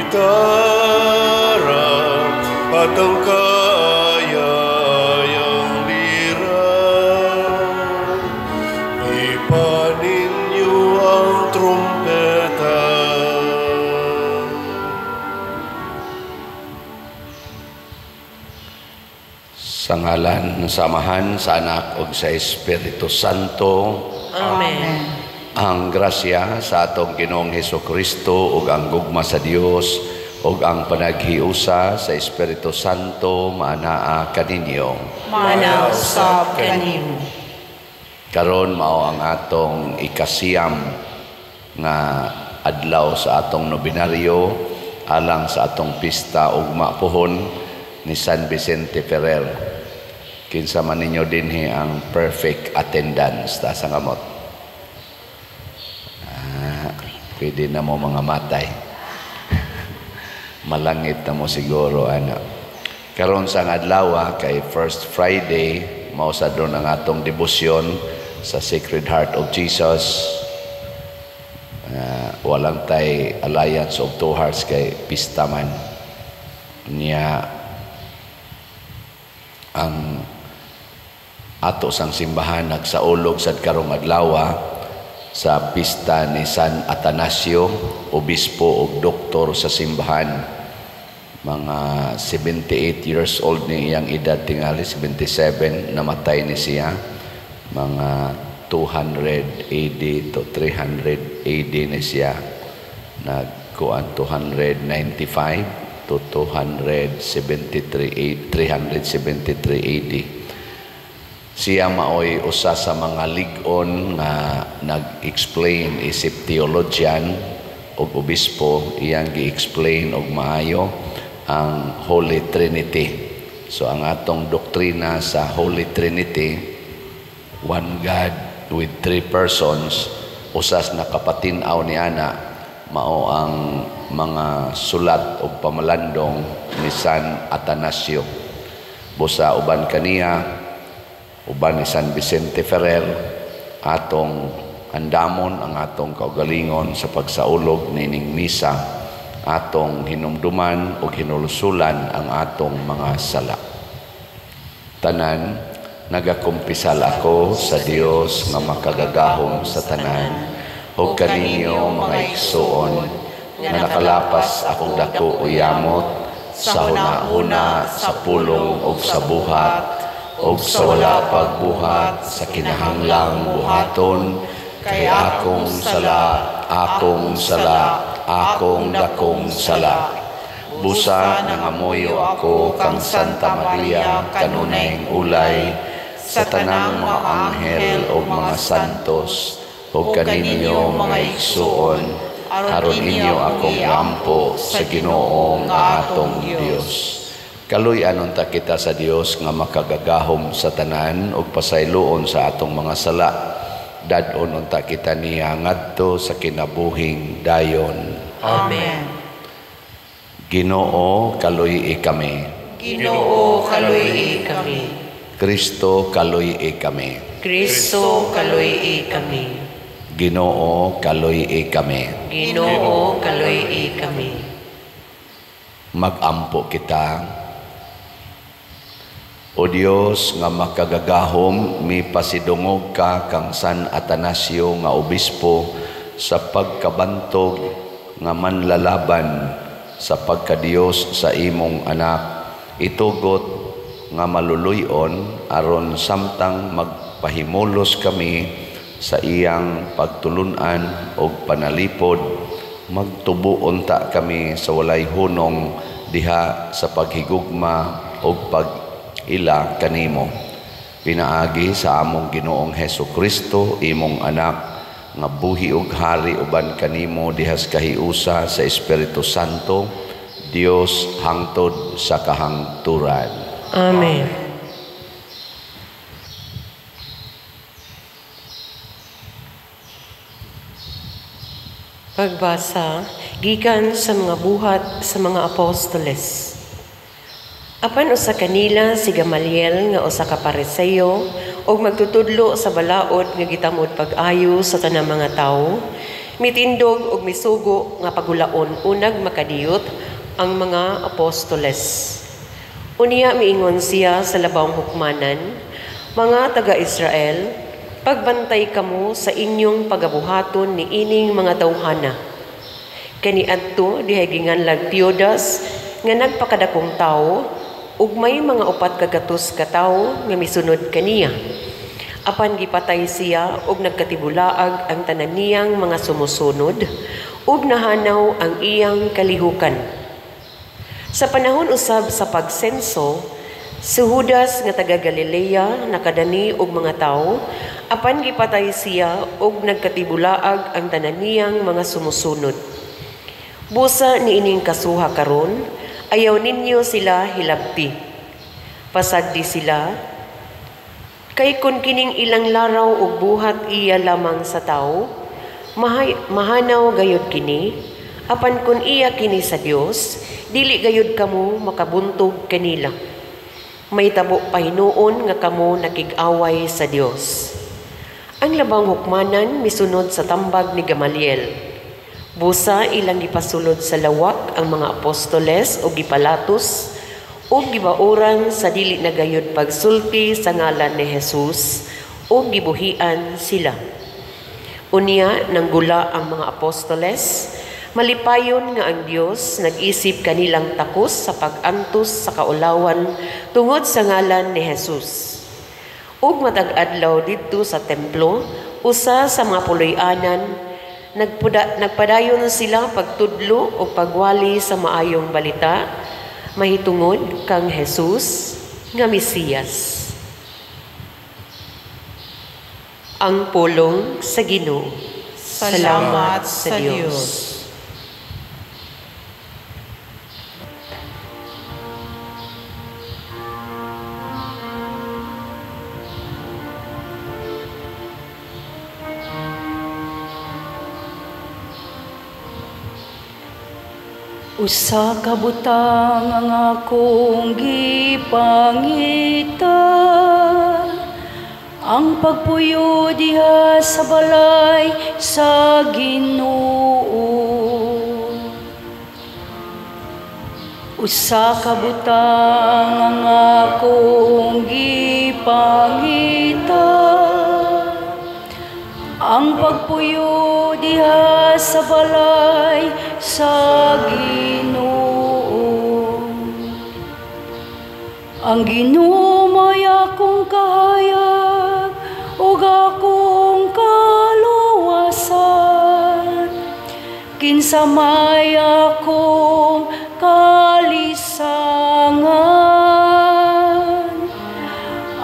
gitara at ang kayayang lira. Ipanin niyo ang trumpeta. Sa ngalan ng Samahan, sa Anak ug sa Espiritu Santo. Amen. Ang grasya sa atong Ginoong Hesukristo ug ang gugma sa Dios ug ang panaghiusa sa Espiritu Santo maanaa kaninyo. Manausab kanimo. Karon mao ang atong ikasiyam nga adlaw sa atong nobinaryo alang sa atong pista ugma pohon ni San Vicente Ferrer. Kinsa man ninyo dinhi ang perfect attendance ta sa ngamot. Pwede na mo mga matay. Malangit na mo siguro ana. Karon sa adlaw kay First Friday mao sa doon ang atong debosyon sa Sacred Heart of Jesus. Walang tay Alliance of Two Hearts kay pista man niya ang ato sang simbahan nagsaulog sad karong adlaw sa pista ni San Atanasio, obispo ug doktor sa simbahan. Mga 78 years old ni iyang edad tingali, 77 namatay ni siya. Mga 200 AD to 300 AD ni siya. Nagkuan 295 to 373 AD. Siya maoy usa sa mga lig-on nga nag-explain isip theologian o obispo, iyang gi-explain og maayo ang Holy Trinity. So ang atong doktrina sa Holy Trinity, one God with three persons, usas na kapatinaw ni ana, mao ang mga sulat o pamalandong ni San Atanasio. Busa uban kaniya uban ni San Vicente Ferrer, atong andamon ang atong kaugalingon sa pagsaulog nining misa, atong hinumduman o hinulusulan ang atong mga sala. Tanan, nagakumpisal ako sa Dios nga makagagahom sa tanan, o kaninyo mga igsuon, nga nakalapas akong dako o yamot, sa huna-huna, sa pulong o sa buhat, o sa wala pagbuhat, sa kinahanglang buhaton, kay akong sala, akong sala, akong dakong sala. Busa nangamoyo ako kang Santa Maria kanunayng ulay, sa tanang mga anghel o mga santos, o kaninyo mga igsuon, aron inyo akong lampo sa Ginoo nga atong Dios. Kaluy-anon ta kita sa Dios nga makagagahom sa tanan ug pasayloon sa atong mga sala. Dadon unta kita niya ngadto sa kinabuhing dayon. Amen. Ginoo, kaluy-i kami. Ginoo, kaluy-i kami. Kristo, kaluy-i kami. Kristo, kaluy-i kami. Ginoo, kaluy-i kami. Ginoo, kaluy-i kami. Mag-ampo kita. O Dios nga makagagahom, mi pasidungog ka kang San Atanasio nga obispo sa pagkabantog nga manlalaban sa pagkadiyos sa imong anak. Itugot nga maluluyon aron samtang magpahimulos kami sa iyang pagtulunan o panalipod, magtubuon ta kami sa walay hunong diha sa paghigugma o ila kanimo. Pinaagi sa among Ginoong Hesukristo, imong anak, nga buhi ug hari uban kanimo dihas kahiusa sa Espiritu Santo, Dios hangtod sa kahangturan. Amen. Pagbasa gikan sa mga buhat sa mga apostoles. Apan usa kanila si Gamaliel nga usa ka Pariseo ug magtutudlo sa balaod nga gitamod pag-ayo sa tanang mga tawo, Mitindog og misugo nga pagulaon unag makadiyot ang mga apostoles. Unya miingon siya sa labawng hukmanan, mga taga-Israel, pagbantay kamo sa inyong pagabuhaton ni ining mga tawhana. Kaniadto dihay ginganlag Teudas nga nagpakadakong tawo ug may mga 4 kagatos ka tawo nga misunod kaniya. Apan gipatay siya ug nagkatibulaag ang tanan niyang mga sumusunod ug nahanaw ang iyang kalihukan. Sa panahon usab sa pagsenso, si Judas nga taga Galilea nakadani og mga tawo, apan gipatay siya ug nagkatibulaag ang tanan niyang mga sumusunod. Busa niining kasuha karon, ayaw ninyo sila hilabti. Pasagdi sila, kay kun kining ilang laraw ug buhat iya lamang sa tawo, mahanaw gayud kini, apan kun iya kini sa Dios, dili gayud kamo makabuntog kanila. May tabo pahinuon nga kamo nakig-away sa Dios. Ang labang hukmanan misunod sa tambag ni Gamaliel. Busa ilang gipasulod sa lawak ang mga apostoles o gipalatos o gibauran sa dili na gayud pagsulti sa ngalan ni Jesus o gibuhian sila. Unya nanggula ang mga apostoles, malipayon nga ang Dios nag-isip kanilang takos sa pag-antos sa kaulawan tungod sa ngalan ni Jesus. Ug matag adlaw didto sa templo, usa sa mga puloy-anan, nagpadayon sila pagtudlo o pagwali sa maayong balita mahitungod kang Jesus nga Mesiyas. Ang pulong sa Ginoo. Salamat sa Diyos. Usa ka butang ang akong gipangita, ang pagpuyo diha sa balay sa Ginoo. Usa ka butang ang akong gipangita, ang pagpuyo diha sa balay sa Ginoo. Ang Ginoo may akong kahayag ug akong kaluwasan, kinsa may akong kalisangan.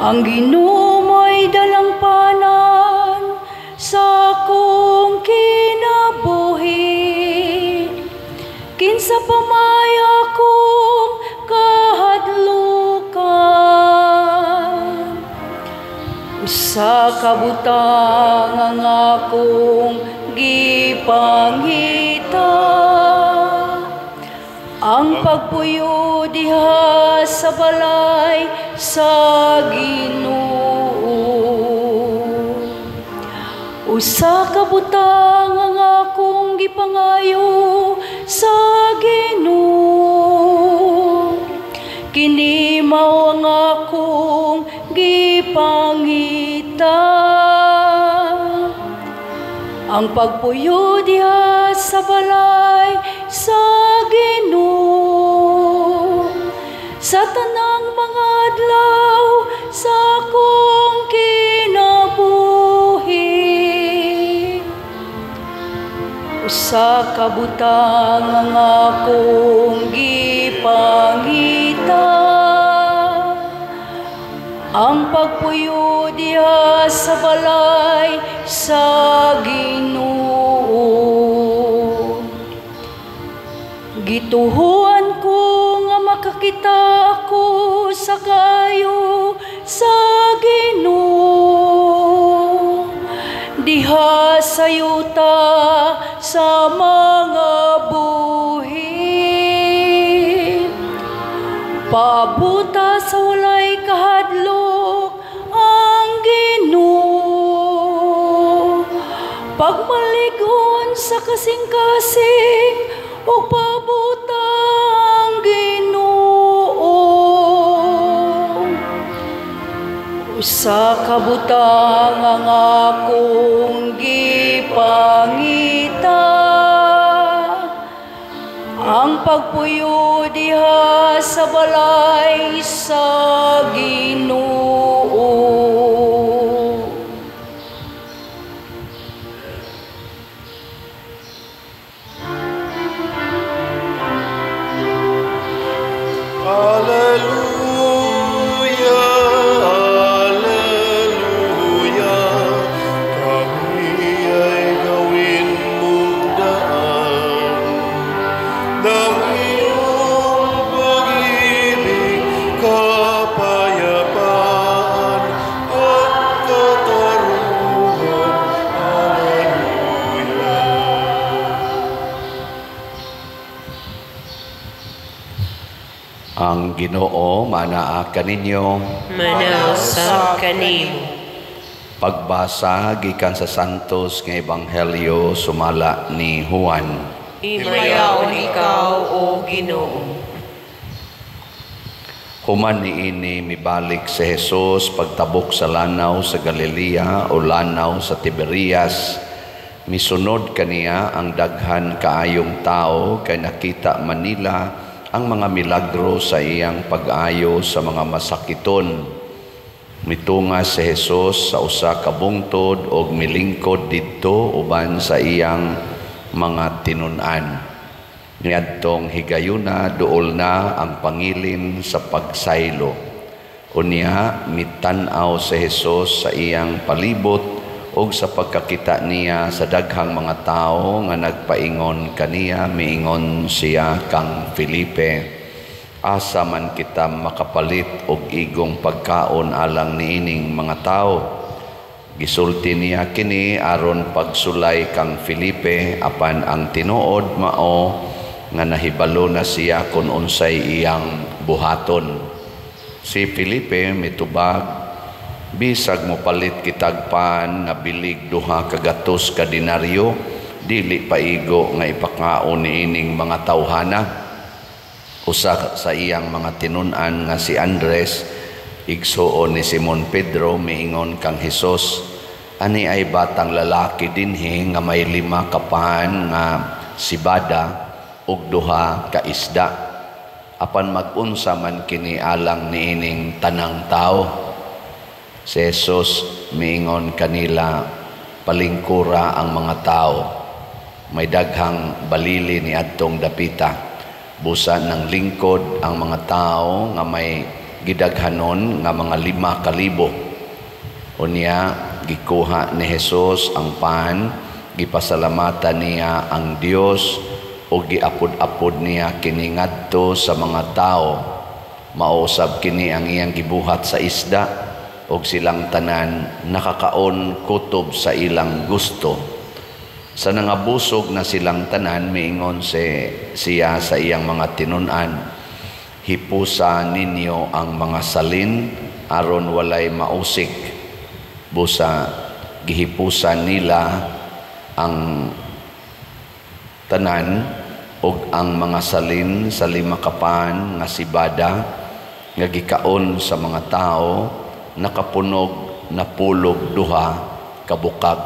Ang Ginoo may dalangpanan sa akong kinabuhi, kinsa pa may akong kahadlukan. Usa ka butang ang akong gipangita, ang pagpuyo diha sa balay sa Ginoo. Usa ka butang ang akong gipangayo sa Ginoo, kini mao ang akong gipangita, ang pagpuyo diha sa balay sa Ginoo, sa tanang mga adlaw sa akong kinabuhi. Usa ka butang ang akong gipangita, ang pagpuyo diha sa balay sa Ginoo. Gituhuan ko nga makakita ako sa kayo sa Ginoo, diha sa yuta sa mga buhi. Pabuta sa walay kahadlok ang Ginoo, pag Pagmaligon sa kasing-kasing o pabutang Ginoo. Usa ka butang ang akong gipangita, ang pagpuyo diha sa balay sa Ginoo. Hallelujah, hallelujah. Kami ay gawin mong daan ng iyong pag-ibig, kapayapaan at katarungan. Ang Ginoo manaa kaninyo. Manausap kanimo. Pagbasa gikan sa Santos nga Ebanghelyo sumala ni Juan. Himayaon ikaw, O Ginoo. Human niini mibalik si Jesus pagtabok sa lanaw sa Galilea o lanaw sa Tiberias. Misunod kaniya ang daghan kaayong tao kay nakita Manila ang mga milagro sa iyang pag-ayo sa mga masakiton. Mitungas si Jesus sa usa ka bungtod og milingkod didto uban sa iyang mga tinun-an. Niadtong higayuna duol na ang pangilin sa pagsaylo. Unya mitan-aw si Jesus sa iyang palibot og sa pagkakita niya sa daghang mga tao nga nagpaingon kaniya, miingon siya kang Felipe, asa man kita makapalit og igong pagkaon alang niining mga tao. Gisulti niya kini aron pagsulay kang Felipe apan ang tinuod mao nga nahibalo na siya kung unsay iyang buhaton. Si Felipe mitubag, bisag mo palit kitag pan nga bilig duha ka gatos ka dinaryo, dili paigo nga ipakaon niining mga tawhana. Usa sa iyang mga tinun-an nga si Andres, igsuon ni Simon Pedro, miingon kang Hesus, ani ay batang lalaki dinhi nga may 5 ka pan nga sibada ug duha ka isda. Apan mag-unsa man kini alang niining tanang tao? Si Jesus miingon kanila, palingkura ang mga tao. May daghang balili ni adtong dapita. Busa ng lingkod ang mga tao nga may gidaghanon nga mga 5,000. Unya, gikuha ni Jesus ang pan, gipasalamatan niya ang Dios o giapod-apod niya kini ngadto sa mga tao. Mausab kini ang iyang gibuhat sa isda, og silang tanan nakakaon kutob sa ilang gusto. Sa nangabusog na silang tanan, miingon siya sa iyang mga tinun-an, hipusa ninyo ang mga salin aron walay mausik. Busa gihipusan nila ang tanan og ang mga salin sa 5 ka pan nga sibada nga gikaon sa mga tao, nakapunog na pulog duha kabukag.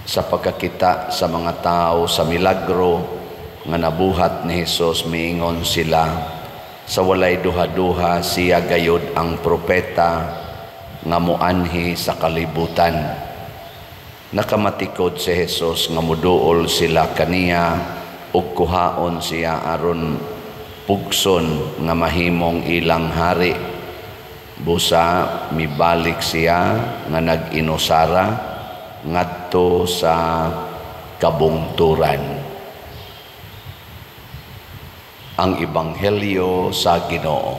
Sa pagkakita sa mga tao sa milagro nga nabuhat ni Jesus, miingon sila, sa walay duha-duha siya gayod ang propeta nga muanhi sa kalibutan. Nakamatikod si Jesus nga muduol sila kaniya ug kuhaon siya aron pugson nga mahimong ilang hari. Busa mibalik siya nga nag-inusara ngadto sa kabungturan. Ang Ebanghelyo sa Ginoo.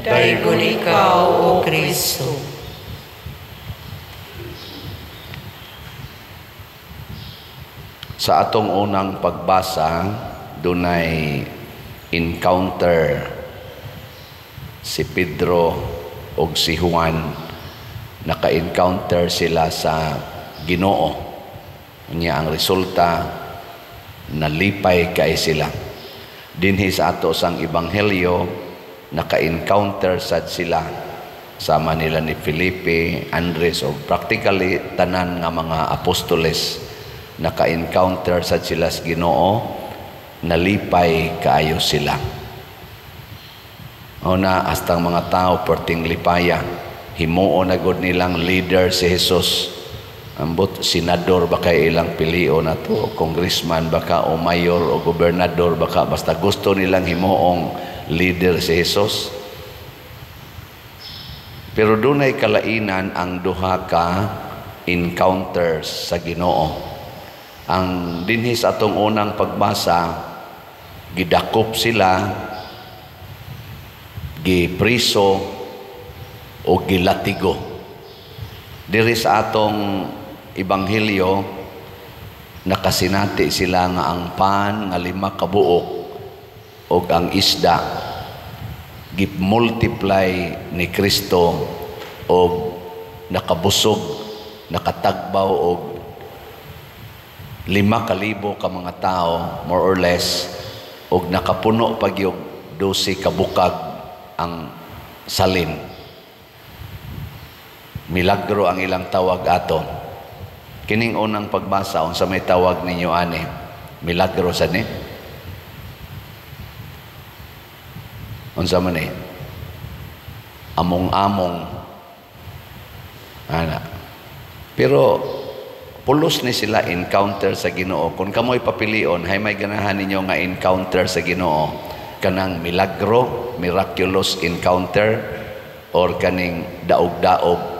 Daygon ikaw, O Kristo. Sa atong unang pagbasa, dunay encounter si Pedro o si Juan. Naka-encounter sila sa Ginoo. Nya ang resulta, nalipay kay sila. Dinhi sa ato sang ebanghelyo, naka-encounter sad sila sama nila ni Felipe, Andres, o practically tanan nga mga apostoles. Naka-encounter sad sila sa Ginoo, nalipay kaayo sila. Una, hastang mga tao perting lipaya, himuo na gud nilang leader si Jesus. Ambot, senador baka ilang pilio na to, congressman baka o mayor o gobernador baka, basta gusto nilang himuong leader si Jesus. Pero dunay kalainan ang duha ka encounters sa Ginoo. Ang dinhi sa atong unang pagbasa, gidakop sila, gipriso o gilatigo. Diri sa atong ebanghelyo, nakasinati sila nga ang pan nga 5 kabuok o ang isda gip-multiply ni Kristo o nakabusog, nakatagbaw o 5,000 ka mga tao, more or less, o nakapuno pag yung 12 kabukag ang salin. Milagro ang ilang tawag ato. Kining unang pagbasa, unsa may tawag ninyo ani? Milagro sa ni? Unsa man ni? Among-among. Ana. Pero pulos ni sila encounter sa Ginoo. Kung kamoy papilion, hay may ganahan ninyo nga encounter sa Ginoo. Kanang milagro, miraculous encounter, or kaning daog-daog.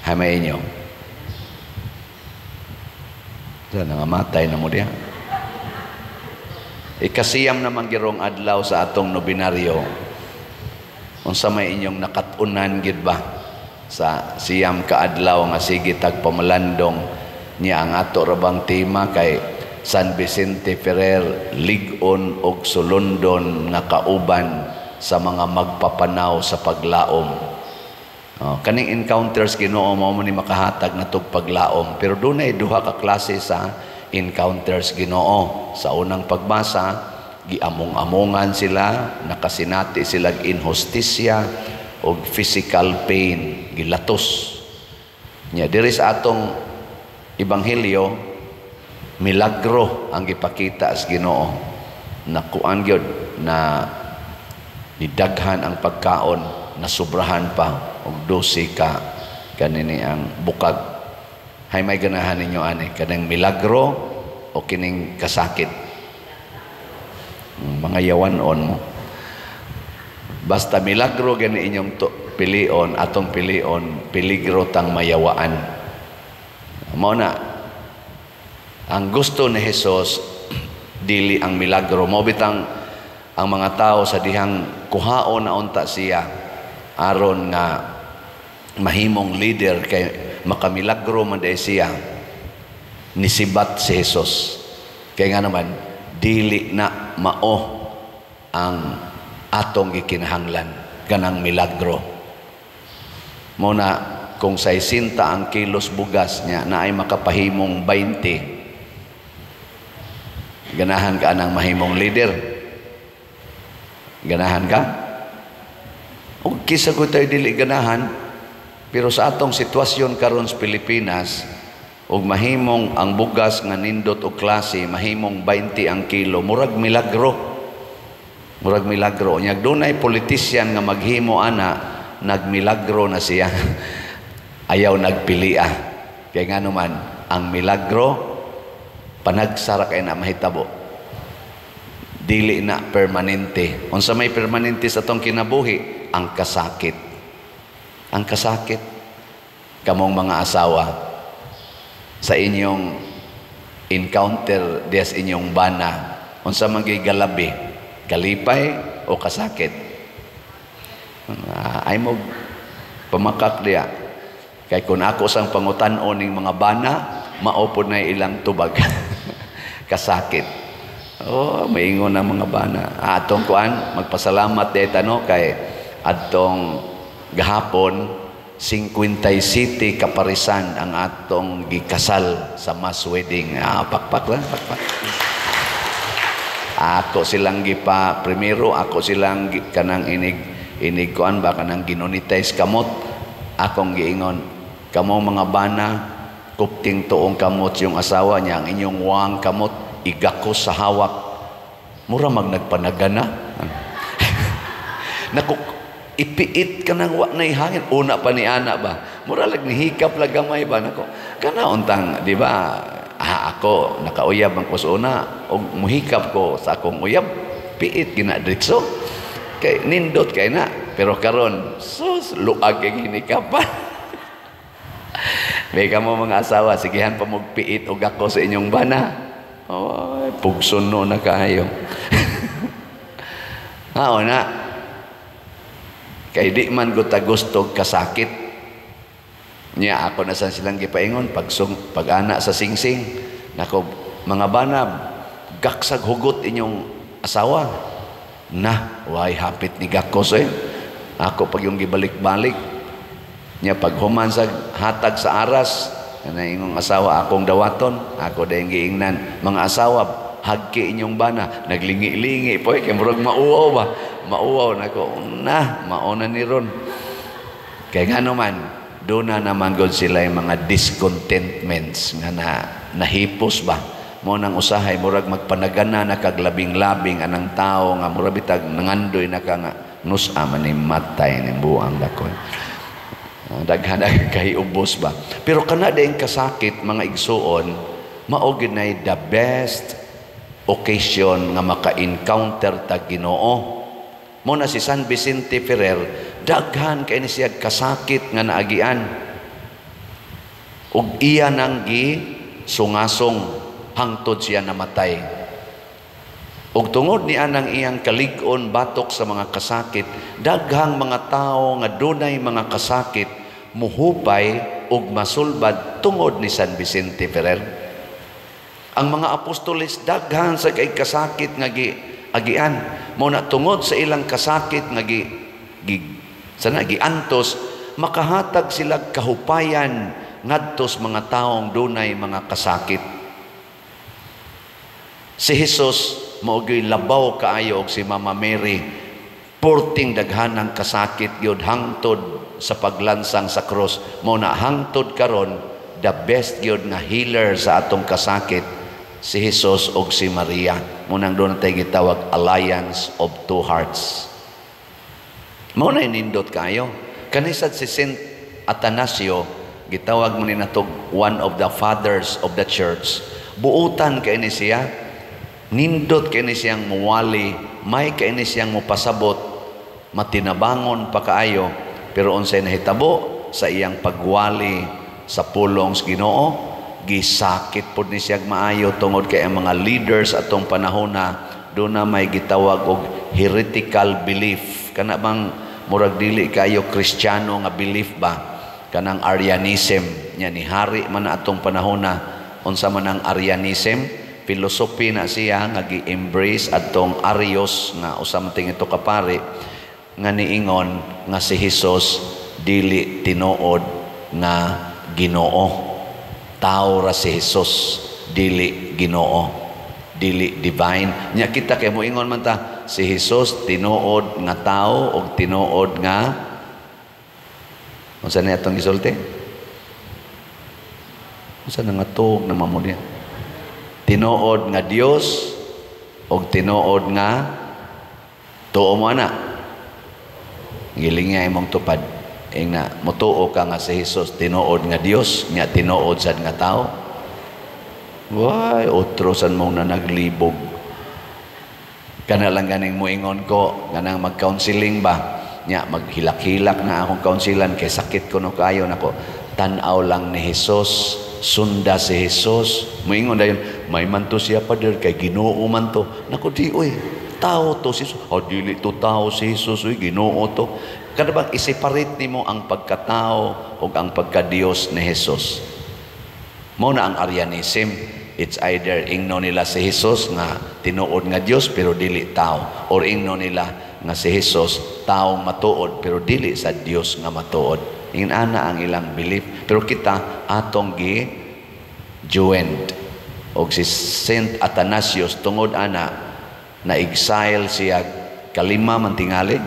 Hamay inyo. Diyan, nangamatay na mo diya. Ikasiyam naman girong adlaw sa atong nobinaryo. Unsa may inyong nakatunan gid ba sa siyam ka adlaw nga sige tagpamalandong niya ang ato rabang tema kay San Vicente Ferrer, lig-on og sulundon nga kauban sa mga magpapanaw sa paglaom. Kaning encounters Ginoo mao man ni makahatag na tug paglaom, pero dunay duha ka klase sa encounters Ginoo. Sa unang pagbasa, giamong-amongan sila, nakasinati sila inhustisya o physical pain, gilatos. Nya diri sa atong ebanghelyo, milagro ang gipakita sa Ginoo. Nakuan gyud na nidaghan ang pagkaon, nasubrahan pa og 12 ka kanini ang bukag. Hay may ganahan ninyo ani kanang milagro o kining kasakit. Mga yawanon mo. Basta milagro gani inyong pilion, atong pilion, peligro tang mayawaan. Mao na ang gusto ni Jesus dili ang milagro. Mo bitang ang mga tao sa dihang kuhaon na unta siya aron nga mahimong leader kay makamilagro man day siya, nisibat si Jesus. Kaya nga naman dili na mao ang atong gikinahanglan kanang milagro. Muna kung 60 ang kilos bugas niya na ay makapahimong 20, ganahan ka nang mahimong leader? Ganahan ka? O kisa ko tayo dili ganahan, pero sa atong sitwasyon karon sa Pilipinas, og mahimong ang bugas nga nindot o klase, mahimong 20 ang kilo, murag milagro. Murag milagro. Nyag dunay politician nga maghimo ana, nagmilagro na siya. Ayaw nagpilia. Kaya nga naman, ang milagro, panagsara kay na mahitabo. Dili na permanente. Unsa may permanente sa atong kinabuhi? Ang kasakit. Ang kasakit. Kamong mga asawa, sa inyong encounter des inyong bana, unsa man gyud galabi, kalipay o kasakit? Ay mo pamakak diya. Kay kun ako sang pangutan-on ning mga bana, maupod na ilang tubag. Kasakit. Oh, maingon ang mga bana. Atong kuan, magpasalamat deta no kay adtong gahapon 57 kaparisan ang atong gikasal sa mass wedding. Pakpak lang, pakpak. Ako silang gipa, primero ako silang kanang inig kuan ba kanang ginonitize kamot. Akong giingon, kamo mga bana, kupting tuong kamot yung asawa niya, ang inyong wang kamot, igakos sa hawak. Mura nagpanagana. Naku, ipiit ka nang wak na ihangin. Una pa ni ana ba? Mura lag nihikap lag gamay ba? Naku, kana untang, di ba? Ako, nakauyab ang kusuna. O muhikap ko sa akong uyab. Piit, ginadritso. Kay, nindot kay na. Pero karon, sus, luag ang hinikapan. May ka mo mga asawa, sigihan pa magpiit o gako sa inyong bana. Oh, pugson no na kayo. Na. Kay di man ko gusto kasakit. Niya ako na sa silang gipaingon pag-ana sa singsing. Nako, mga bana, gaksag hugot inyong asawa. Na, why hapit ni gakos eh. Ako pag yung gibalik-balik. Niya pag human sa hatag sa aras, na ingong asawa akong dawaton, ako dahil giingnan. Mga asawa, hagki inyong bana, naglingi-lingi po, kaya murag mauwaw ba? Mauwaw na ko, mauna ni ron. Kaya nga naman, doon na naman god sila yung mga discontentments nga nahipos ba? Mo nang usahay, murag magpanagana na kaglabing-labing anang tao nga murag bitag nangandoy na ka nga nusaman ni matay ni buang dakon. Daghan kay ubos ba? Pero kana dayong kasakit mga igsuon, mao gid nay the best occasion nga maka-encounter ta Ginoo. Mo na si San Vicente Ferrer, daghan kay ni siya kasakit nga naagian. Ug iya nang sungasong hangtod siya namatay. Ug tungod ni anang iyang kalig-on batok sa mga kasakit, daghang mga tao nga dunay mga kasakit muhupay ug masulbad tungod ni San Vicente Ferrer. Ang mga apostoles daghan sa kay kasakit nga agian, mo na tungod sa ilang kasakit nga giantos, makahatag sila kahupayan ngadtos mga taong dunay mga kasakit. Si Jesus maugay labaw kaayo og si Mama Mary, porting daghanang kasakit gyud hangtod sa paglansang sa cross. Mo na hangtod karon the best gyud nga healer sa atong kasakit si Jesus og si Maria. Munang doon tayo gitawag Alliance of Two Hearts. Mao na nindot kayo. Kanisad si Saint Atanasio, gitawag mo ni natog one of the fathers of the church. Buutan kay ni siya, nindot kay ni siyang muwali, may kay ni siyang mupasabot, matinabangon pa kaayo, pero unsay nahitabo sa iyang pagwali sa pulong sa Ginoo, gisakit pod ni siya maayo tungod kay ang mga leaders atong panahon na doon na may gitawag og heretical belief. Kana bang murag dili kayo Kristiyano nga belief ba? Kanang Arianism nya ni hari man atong panahon na. Unsa man ang Arianism? Philosophy na siya nga gi-embrace atong Arios nga usamting ito kapari nga niingon nga si Jesus dili tinuod nga Ginoo. Tao ra si Jesus, dili Ginoo, dili divine. Nya kita kay moingon man ta si Jesus tinuod nga tao og tinuod nga unsa na atong gisulti? Unsa na nga tuog na mamudya? Tinuod nga Dios og tinuod nga tuo mo ana. Gilingay mong tupad. Na mutuo ka nga si Jesus tinuod nga Dios, nga tinuod sad nga tao. Why utrosan mo na naglibog. Kana lang ganing moingon ko, ganang mag-counseling ba? Nya maghilak-hilak na akong counselan kay sakit ko no kayo nako. Tan-aw lang ni Jesus, sunda si Jesus. Moingon dayon, may man to siya pader kay Ginoo man to. Nako di oy, tao to si Jesus. Dili to tao si Jesus, oy Ginoo to. Kada bang i-separate nimo ang pagkatao o ang pagka-Diyos ni Jesus. Mo na ang Arianism. It's either ingno nila si Jesus nga tinuod nga Diyos pero dili tao, or ingno nila nga si Jesus taong matuod pero dili sa Diyos nga matuod. Ingana ang ilang belief. Pero kita atong joined og si Saint Athanasius tungod ana na exile siya kalima man tingali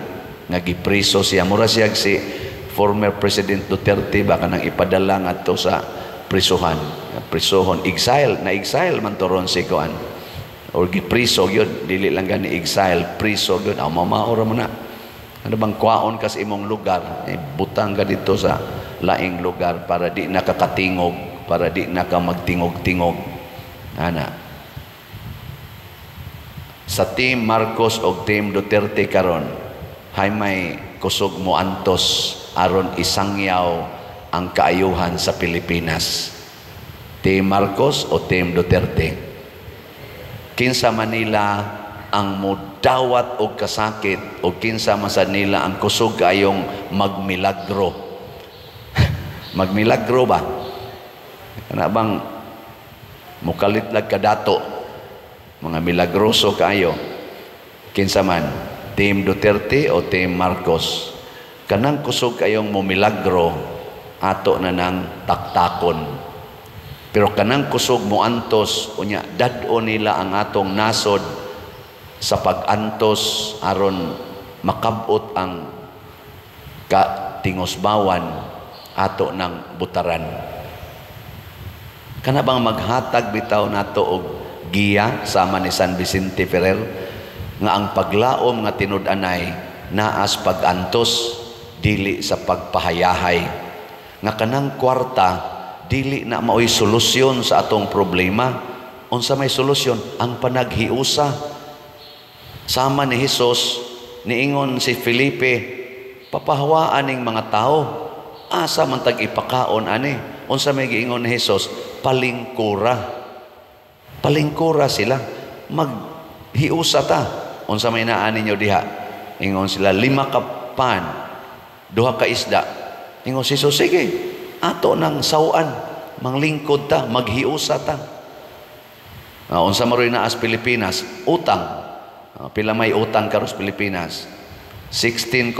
nga gipriso siya. Mura siya si former President Duterte baka nang ipadala ngadto sa prisohon, exile man toron si kuan or gipriso gyud, dili lang gani exile, priso gyud. Mamaora mo na ano bang kwaon ka sa imong lugar, butang ka dito sa laing lugar para di nakakatingog, para di naka magtingog-tingog. Ana sa Team Marcos o Team Duterte karon hay may kusog mo antos aron isangyaw ang kaayuhan sa Pilipinas. Team Marcos o Team Duterte? Kinsa Manila ang mudawat og kasakit o kinsa man sa nila ang kusog kayong magmilagro? Magmilagro ba? Kana bang mukalitlag kadato mga milagroso kayo? Kinsa man, Team Duterte o Team Marcos? Kanang kusog kayong mumilagro ato na nang taktakon. Pero kanang kusog mo antos unya dad-o nila ang atong nasod sa pag-antos aron makabot ang katingosbawan ato ng butaran. Kana bang maghatag bitaw nato og giya sama ni San Vicente Ferrer nga ang paglaom nga tinud-anay naas pag-antos dili sa pagpahayahay, nga kanang kwarta dili na maoy solusyon sa atong problema. Unsa may solusyon? Ang panaghiusa. Sama ni Hesus niingon si Felipe, papahawaan ning mga tao, asa man tag ipakaon ani. Unsa may giingon ni Hesus? Palingkura. Palingkura sila, maghiusa ta. Unsa may naa ninyo diha? Ingon sila 5 ka pan, 2 ka isda. Ingon si Hesus, sige, ato nang sawan, manglingkod ta, maghiusa ta. Unsa maroy na as Pilipinas? Utang. Pila may utang karos Pilipinas? 16.6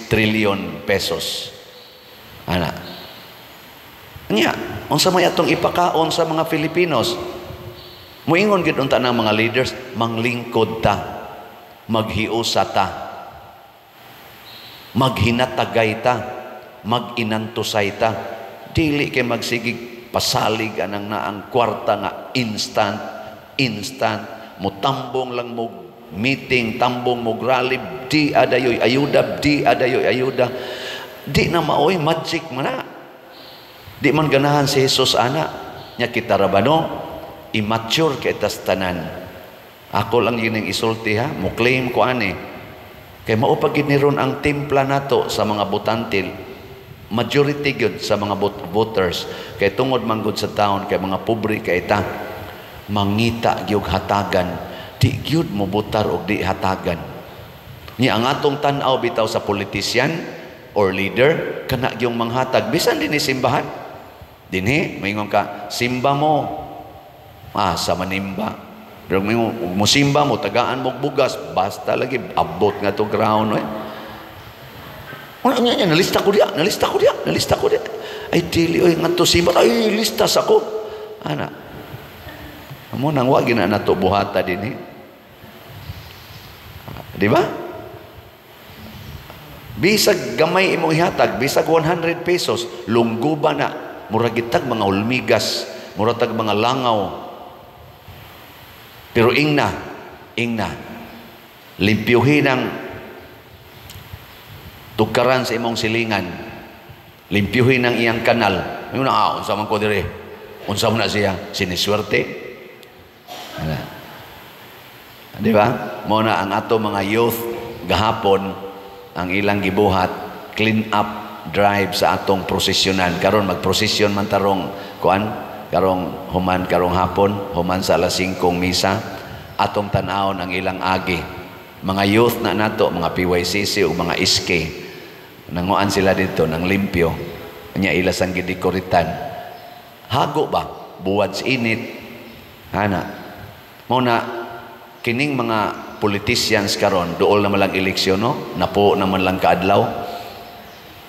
trillion pesos. Ana. Nya, unsa may atong ipakaon sa mga Filipinos? Muingon gid unta ng mga leaders, manglingkod ta, maghiusa ta, maghinatagay ta, maginantusay ta. Dili kay magsigig pasalig anang naang kwarta nga instant mutambong lang mo meeting, tambong mo rally, di adayoy ayuda, di na maoy magic man na. Di man ganahan si Jesus ana nya kita rabano immature kay tas tanan. Ako lang yun ang isulti ha, mo claim ko ani kay mao pa gid ni ron ang timpla nato sa mga butantil, majority gyud sa mga voters kay tungod man gud sa taon kay mga pobre kay ta mangita gyud hatagan, di gyud mo butar og di hatagan. Ni ang atong tan-aw bitaw sa politician or leader kana gyung manghatag bisan dinhi simbahan. Dinhi maingon ka simba mo sa manimba. Pero mo simba mo tagaan mo bugas basta lagi abot nga to ground nalista ko dia. Ay dili oy ngadto simba ay listas ako. Ana amo nang wa gina nato buhata dinhi. Di ba? Bisag gamay imong ihatag, bisag 100 pesos, lungguba na, murag gitag mga ulmigas, murag tag mga langaw. Pero ingna, limpyuhin ang tukaran sa imong silingan, limpyuhin ang iyang kanal. Ngayon na, unsa man ko dire? Unsa man na siya? Siniswerte? Di ba? Muna ang ato mga youth gahapon ang ilang gibuhat clean up drive sa atong prosesyonan. Karon magprosesyon man tarong kuan karong hapon human sa alas 5 misa atong tan-awon ang ilang agi. Mga youth na nato, mga PYCC o mga SK nanguan sila dito ng limpyo nya ilas ang gidikoritan. Hago ba? Buwad sa init. Hana. Muna, kining mga politicians karon, dool naman lang eleksyon, no? Napo naman lang kaadlaw.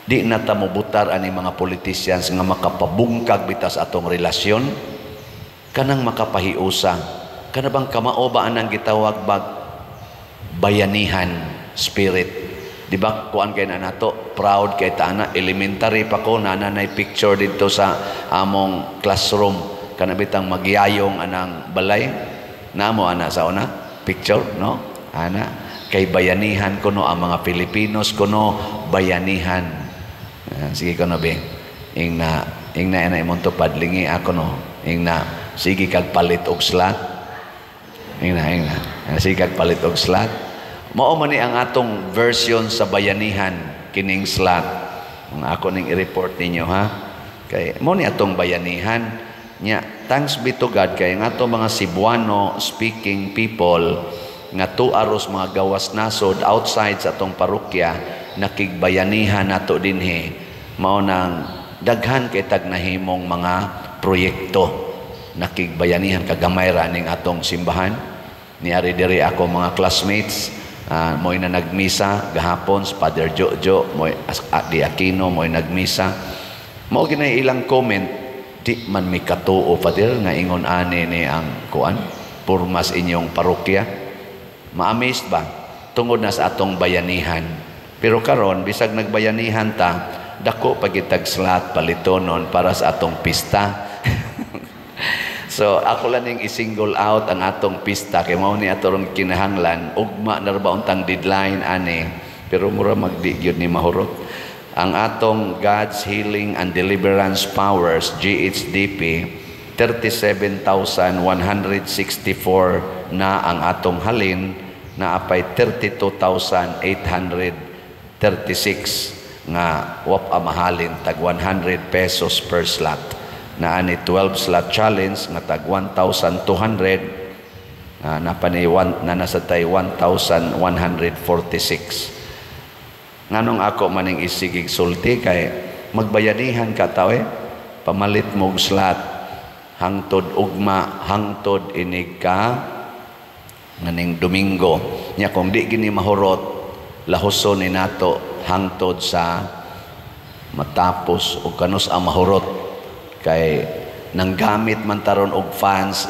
Di na ta mobutar ani mga politicians nga makapabungkag bitas atong relasyon, kanang makapahiusa. Kana bang kamao ba anang gitawag bag bayanihan spirit? Di ba kuan kay na nato, proud kay ta na elementary pa ko nanay picture dito sa among classroom, kana bitang magyayong anang balay namo ana sa una picture, no? Ana kay bayanihan kuno ang mga Pilipinos kuno bayanihan. Sige ko no be, ingna imong tupad lingi ako no, ingna sige kag palit og slot, ingna sige kag palit og slot. Mao man ni ang atong version sa bayanihan kining slot. Ang ako ning i-report ninyo ha. Kay mo ni atong bayanihan nya, thanks be to God kay nga atong mga Cebuano speaking people nga tuaros mga gawas nasod outside sa atong parokya nakigbayanihan nato dinhi, mao nang daghan kay tag nahimong mga proyekto nakigbayanihan kagamay ra ning atong simbahan. Niari diri ako mga classmates, mo'y na nagmisa gahapon sa Father Jojo, mo'y di Aquino, mo'y nagmisa. Mao ginay ilang comment, di man mi katuo Father nga ingon ani ni ang kuan purmas inyong parokya. Ma-amazed ba tungod na sa atong bayanihan. Pero karon bisag nagbayanihan ta, dako pagitag slot palitonon para sa atong pista. So ako lang ning i-single out ang atong pista kay mao ni atong kinahanglan ugma na ba untang deadline ani, pero mura magdi gyud ni mahurot. Ang atong God's Healing and Deliverance Powers GHDP 37,164 na ang atong halin, na apay 32,836 nga wap amahalin tag 100 pesos per slot. Na ani 12 slot challenge nga tag 1,200 na nasa tay 1,146. Nganong ako maning isigig sulti kay magbayanihan ka taw pamalit mo og slot hangtod ugma hangtod inig ka nganing Domingo nya, kung di gini mahurot lahuson ni nato hangtod sa matapos o kanus ang mahurot kay nanggamit man taron og funds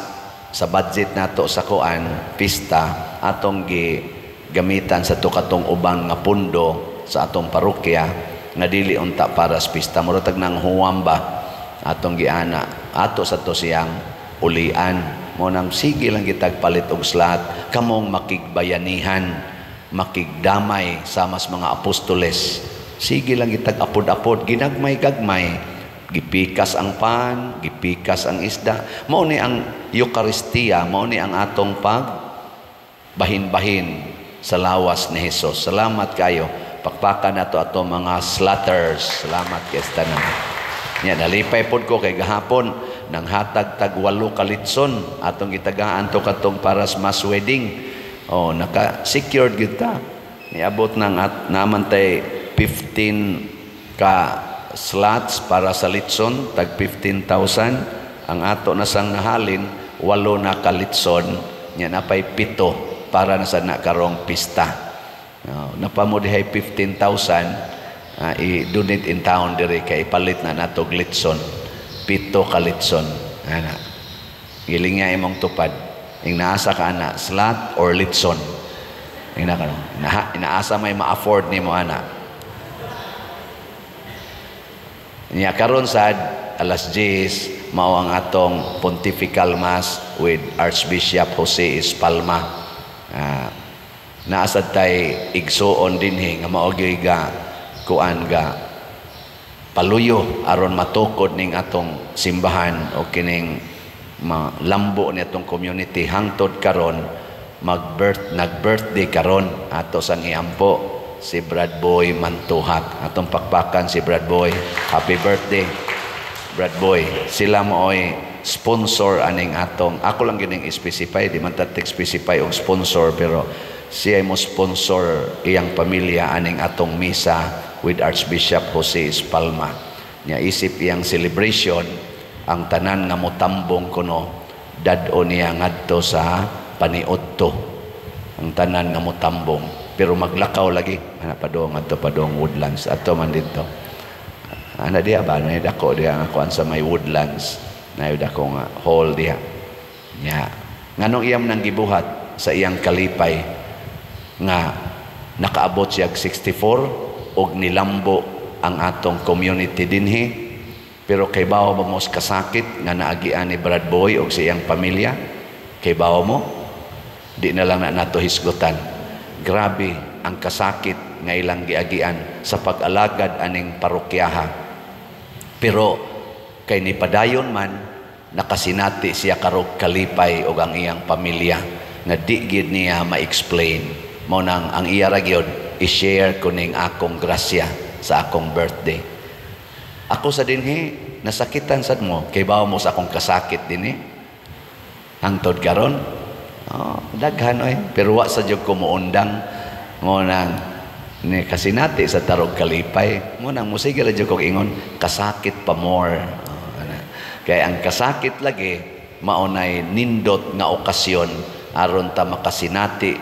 sa budget nato sa kuan pista atong gamitan sa tukatong ubang nga pundo sa atong parokya nga dili unta para sa pista, murag nang huwamba atong giana ato sa to siyang ulian. Mo nang sige lang gitag palit og slot, kamong makigbayanihan, makigdamay sa mas mga apostoles. Sige lang gitag apod-apod, ginagmay-gagmay, gipikas ang pan, gipikas ang isda. Mao ni ang Eucharistia, mao ni ang atong bahin-bahin sa lawas ni Hesus. Salamat kayo. Pakpakan nato atong mga slaughters. Salamat kay tanan. Nya nalipay pod ko kay gahapon nang hatag tag 8 kalitson atong gitagaan to katong para sa mass wedding. Oh, naka-secured gyud ta. Niabot nang naman tay 15 ka slots para sa litson tag 15,000. Ang ato na sang nahalin 8 na kalitson, nya napay 7 para na sa nakarong pista. Napamodihay 15,000 i-donate in town diri kay ipalit na nato litson. 7 ka litson. Ana. Giling nga imong tupad. Ing naasa ka ana, slot or litson. Inaasa may ma-afford nimo ana. Nya karon sad alas 10 mao ang atong Pontifical Mass with Archbishop Jose Espalma. Naasad tay igsuon dinhi nga mao gyud ga kuan ga paluyo aron matukod ning atong simbahan o kining lambo ni atong community hangtod karon nag-birthday karon ato sang iampo si Brad Boy Mantuhak. Atong pakpakan si Brad Boy. Happy birthday Brad Boy. Sila mooy sponsor aning atong, ako lang gining specify, di man tatik specify og sponsor, pero siya mo sponsor iyang pamilya aning atong misa with Archbishop Jose Espalma. Nya isip iyang celebration ang tanan nga motambong kuno dad-o niya ngadto sa paniudto. Ang tanan nga motambong pero maglakaw lagi ana padong adto padong Woodlands ato man dito. Ana diha ba na dako diha nga kuan sa may Woodlands. Na dako nga hall diha. Nya. Nganong iyam nang gibuhat sa iyang kalipay nga nakaabot siya 64 og nilambo ang atong community dinhi. Pero kay bawo ba mo kasakit nga naagian ni Brad Boy og sa iyang pamilya? Kay bawo mo? Di na lang na nato hisgutan. Grabe ang kasakit nga ilang giagian sa pag-alagad aning parokyaha. Pero kay ni padayon man nakasinati siya karog kalipay og ang iyang pamilya nga di gid niya ma-explain. Mao nang ang iya ra gyud i-share kuning akong grasya sa akong birthday. Ako sa dinhi nasakitan sad mo kay bawo mo sa akong kasakit dinhi. Hangtod karon, daghan oy, pero wa sa jud ko moundang mo nang ni kasinati sa tarog kalipay. Mo nang musige la jud ko ingon kasakit pa more. Kay ang kasakit lagi maunay nindot nga okasyon aron ta makasinati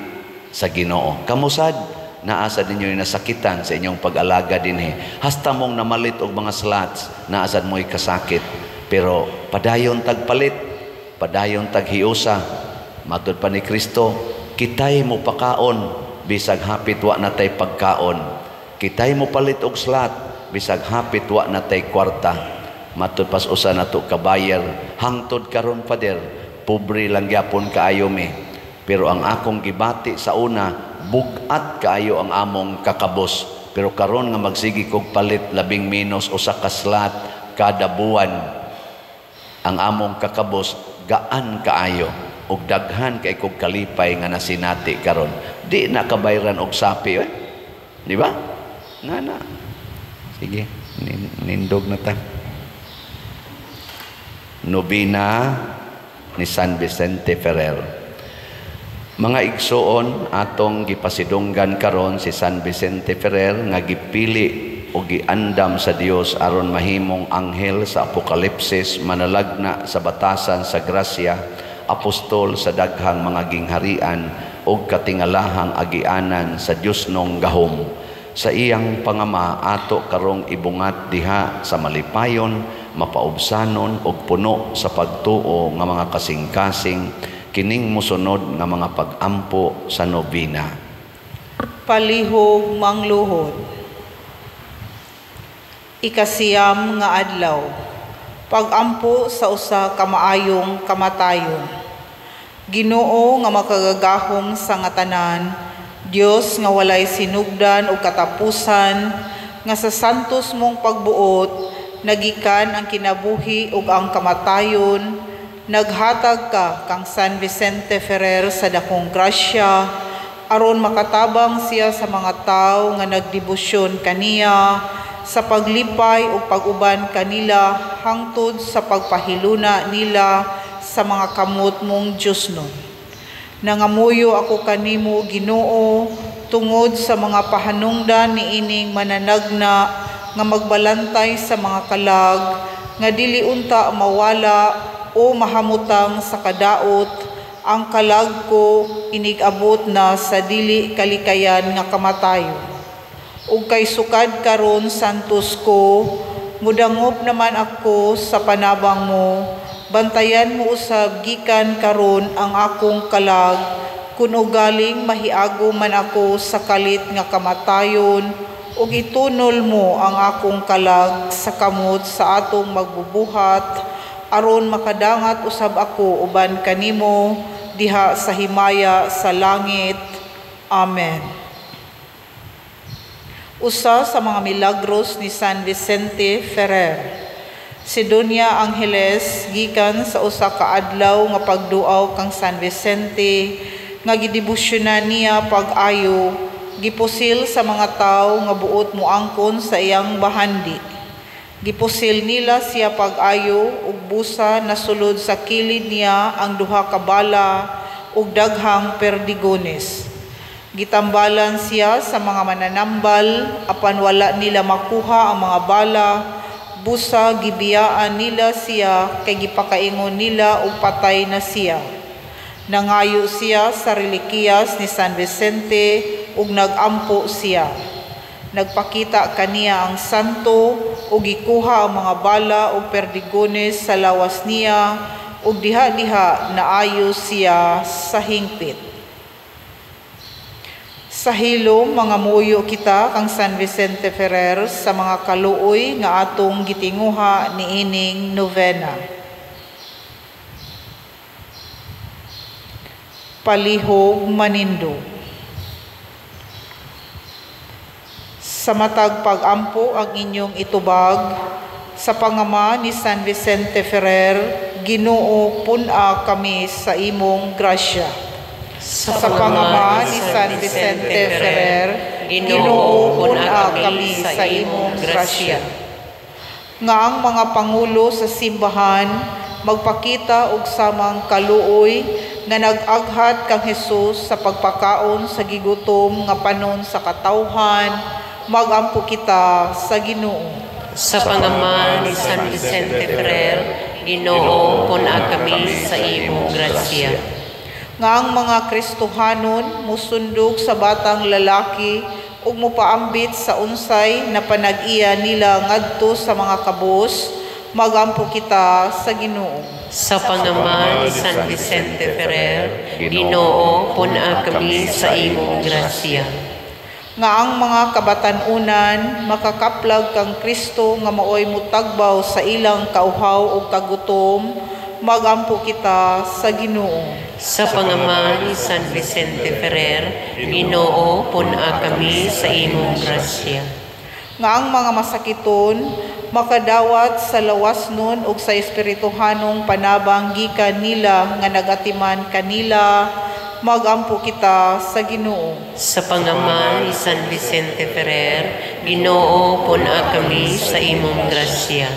sa Ginoo. Kamusad naasa ninyo yung nasakitan sa inyong pag-alaga dinhi. Hasta mong namalit og mga slots, naasad mo'y kasakit. Pero padayon tagpalit, padayon taghiusa. Matod pa ni Kristo, kitay mo pakaon, bisag hapit wa natay pagkaon. Kitay mo palit og slot, bisag hapit wa natay kwarta. Matod pas usa nato kabayar, hangtod karon pader, pobre lang gyapon kaayo mi. Pero ang akong gibati sa una, bugat kaayo ang among kakabos. Pero karon nga magsigi kog palit labing minus usa ka slot kada buwan, ang among kakabos gaan kaayo og daghan kay kog kalipay nga nasinati karon. Di na kabayran og sapi di ba? Ngana. Sige, nindog na ta. Nobina ni San Vicente Ferrer. Mga igsoon atong gipasidunggan karon si San Vicente Ferrer nga gipili o giandam sa Dios aron mahimong anghel sa Apokalipsis, manalagna sa batasan sa grasya, apostol sa daghang mga gingharian o katingalahang agianan sa Dios nong gahom. Sa iyang pangama ato karong ibungat diha sa malipayon, mapaubsanon og puno sa pagtuo nga mga kasing-kasing kining musunod nga mga pag-ampo sa nobina. Palihog mangluhod. Ikasiyam nga adlaw. Pag-ampo sa usa ka maayong kamatayon. Ginoo nga makagagahom sa nga tanan, Dios nga walay sinugdan o katapusan, nga sa santos mong pagbuot, nagikan ang kinabuhi ug ang kamatayon. Naghatag ka kang San Vicente Ferrer sa dakong grasya, aron makatabang siya sa mga tao nga nagdebosyon kaniya, sa paglipay o pag-uban kanila hangtod sa pagpahiluna nila sa mga kamot mong Diyosnon. Nangamuyo ako kanimo, Ginoo, tungod sa mga pahanungdan ni ining mananagna nga magbalantay sa mga kalag, nga dili unta mawala o mahamutang sa kadaot, ang kalag ko inigabot na sa dili kalikayan nga kamatayon. Ug kay sukad karon santos ko, mudangop naman ako sa panabang mo, bantayan mo usab gikan karon ang akong kalag, kun ugaling mahiago man ako sa kalit nga kamatayon, ug itunol mo ang akong kalag sa kamot sa atong magbubuhat, aron makadangat usab ako uban kanimo diha sa himaya sa langit. Amen. Usa sa mga milagros ni San Vicente Ferrer. Si Doña Angeles gikan sa usa ka adlaw nga pagduaw kang San Vicente nga gidebosyonan niya pag-ayo, gipusil sa mga tawo nga buot moangkon sa iyang bahandi. Gipusil nila siya pag-ayo ug busa nasulod sa kilid niya ang duha ka bala ug daghang perdigones. Gitambalan siya sa mga mananambal apan wala nila makuha ang mga bala, busa gibiyaan nila siya kay gipakaingon nila og patay na siya. Nangayo siya sa relikiyas ni San Vicente ug nagampo siya. Nagpakita kaniya ang santo ug gikuha ang mga bala o perdigones sa lawas niya, ug diha-diha naayo siya sa hingpit. Sa hilom, mga muyo kita kang San Vicente Ferrer sa mga kaluoy nga atong gitinguha ni ining novena. Palihog manindog. Sa matag pag-ampo ang inyong itubag, sa pangama ni San Vicente Ferrer, Ginoo pun-a kami sa imong grasya. Sa pangama ni San Vicente Ferrer, Ginoo pun-a kami sa imong grasya. Nga ang mga pangulo sa simbahan magpakita og samang kaluoy nga nag-aghat kang Hesus sa pagpakaon sa gigutom nga panon sa katawhan, magampo kita sa Ginoo. Sa pangama ni San Vicente Ferrer, Ginoo pun-a kami sa imong grasya. Nga ang mga Kristohanon musundog sa batang lalaki ug mopaambit sa unsay na panag-iya nila ngadto sa mga kabus, magampo kita sa Ginoo. Sa pangama ni San Vicente Ferrer, Ginoo pun-a kami sa imong grasya. Nga ang mga kabatan-unan makakaplag kang Kristo nga maoy mutagbaw sa ilang kauhaw ug kagutom, magampo kita sa Ginoo. Sa pangama ni San Vicente Ferrer, Ginoo pun-a kami sa imong grasya. Nga ang mga masakiton makadawat sa lawasnon ug sa espirituhanong panabang gikan nila nga nagatiman kanila, magampo kita sa Ginoo. Sa pangama ni San Vicente Ferrer, Ginoo pun-a kami sa imong grasya.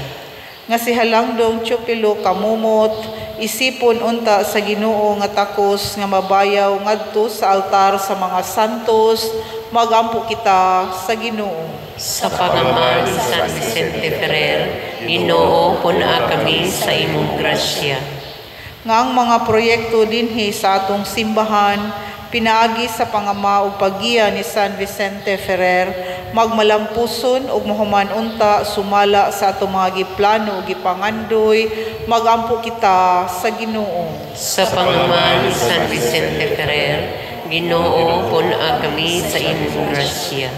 Nga si Halangdong Chupilo kamumot, isipon unta sa Ginoo nga takos nga mabayaw ngadto sa altar sa mga santos, magampo kita sa Ginoo. Sa pangama ni San Vicente Ferrer, Ginoo pun-a kami sa imong grasya. Nga ang mga proyekto dinhi sa atong simbahan, pinaagi sa pangama ug paggiya ni San Vicente Ferrer, magmalampuson ug mahuman unta sumala sa atong mga giplano ug gipangandoy, magampo kita sa Ginoo. Sa pangama ni San Vicente Ferrer, Ginoo pun-a kami sa imong grasya.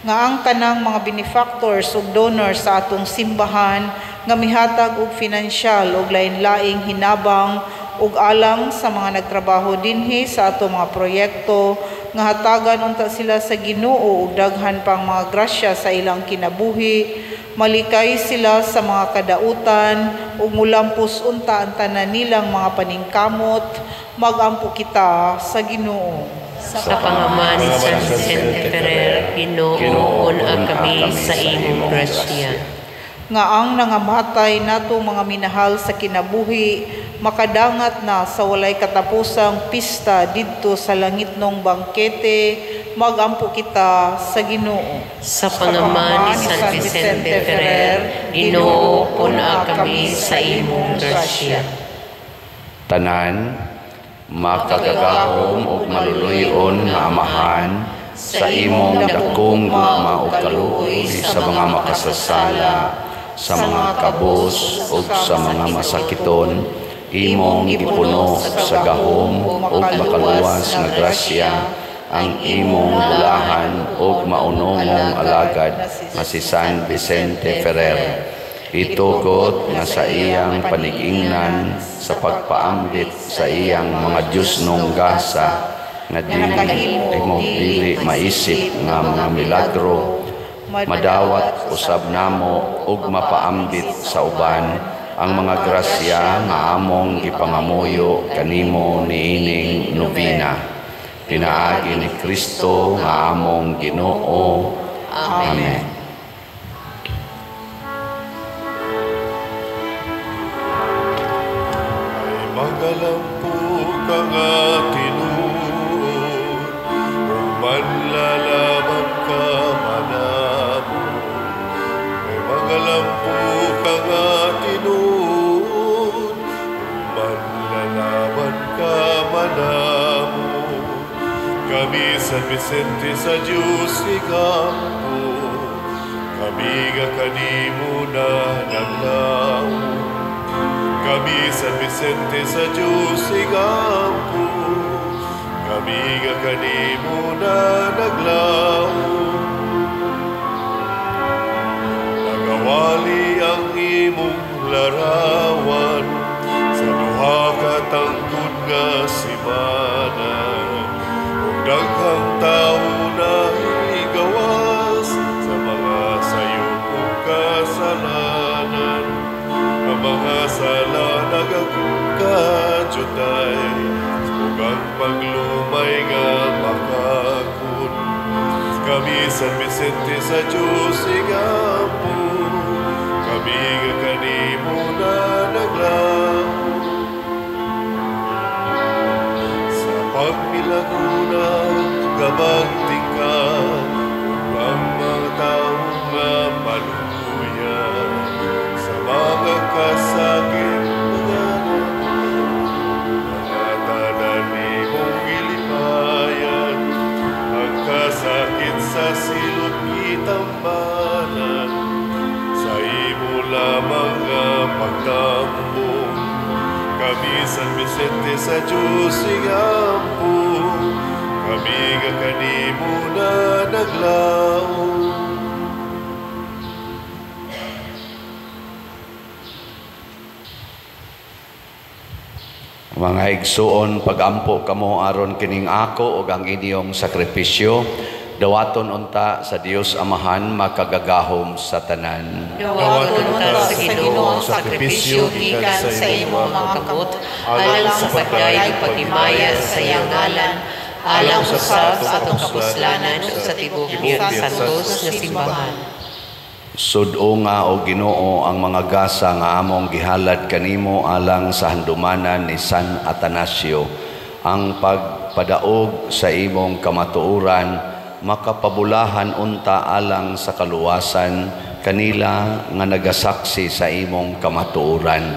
Nga ang tanang mga benefactors ug donors sa atong simbahan nga mihatag og finansyal ug lain-laing hinabang ug alang sa mga nagtrabaho dinhi sa ato mga proyekto nga hatagan unta sila sa Ginoo ug daghan pang mga grasya sa ilang kinabuhi, malikay sila sa mga kadautan ug mulampos unta ang tanan nilang mga paningkamot, magampo kita sa Ginoo. Sa pangama ni San Vicente Ferrer, Ginoo pun-a kami sa imong grasya. Nga ang nangamatay nato mga minahal sa kinabuhi, makadangat na sa walay katapusang pista didto sa langitnong bangkete, magampo kita sa Ginoo. Sa pangama ni San Vicente Ferrer, Ginoo pun-a kami sa imong grasya. Tanan, makagagahom ug maluluyon nga amahan, sa imong dakong gugma ug kaluoy sa mga makasasala, sa mga kabos ug sa mga masakiton, imong gipuno sa gahom ug makaluwas nga grasya ang imong bulahan ug maunongong alagad nga si San Vicente Ferrer. Itugot nga sa iyang panigingnan sa pagpaambit sa iyang mga Diyosnong gasa nga dili maisip nga mga milagro, madawat usab namo ug mapaambit sa uban ang mga grasya nga among gipangamuyo kanimo niining nobena. Pinaagi ni Kristo nga among Ginoo. Amen. Magalampog ang atinuod, kung manlalaban ka manamo. May magalampog ang atinuod, kung manlalaban ka manamo. Kami San Vicente sa Diyos ikampo, kami nga kanimo na naglaom. Kami San Vicente sa Diyos igampo, kami nga kanimo na naglaom. Nagawali ang imong larawan sa duha ka tangkod nga simana, ug daghang tawo na igawas sa mga sayo kong kasalanan. Ang mga sala nagagkajutay ug ang paglumay nga makakun. Kami San Vicente sa Diyos igampo, kami nga kanimo na naglaom. Sa pagmilaguna gabagting ka, ug ang mga taong nga maluya sa mga kasakit mga tanan nimong gilipayan. Ang kasakit sa silot kitambalan, sa imo lamang nga pagtambong. Kami San Vicente sa Diyos igampo, kami nga kanimo na naglaom. Mga igsuon, pagampo kamo aron kining ako ug ang inyong sakripisyo, dawaton unta sa Dios Amahan makagagahom sa tanan. Dawaton unta sa Ginoo ang sakripisyo gikan sa imong mga kamot, alang sa pagdayeg paghimaya sa iyang ngalan, alang usab sa atong kapuslanan sa tibuok santos nga simbahan. Sud-o nga o Ginoo ang mga gasa nga among gihalad kanimo alang sa handumanan ni San Atanasio, ang pagpadaog sa imong kamatuoran makapabulahan unta alang sa kaluwasan kanila nga nagasaksi sa imong kamatuoran.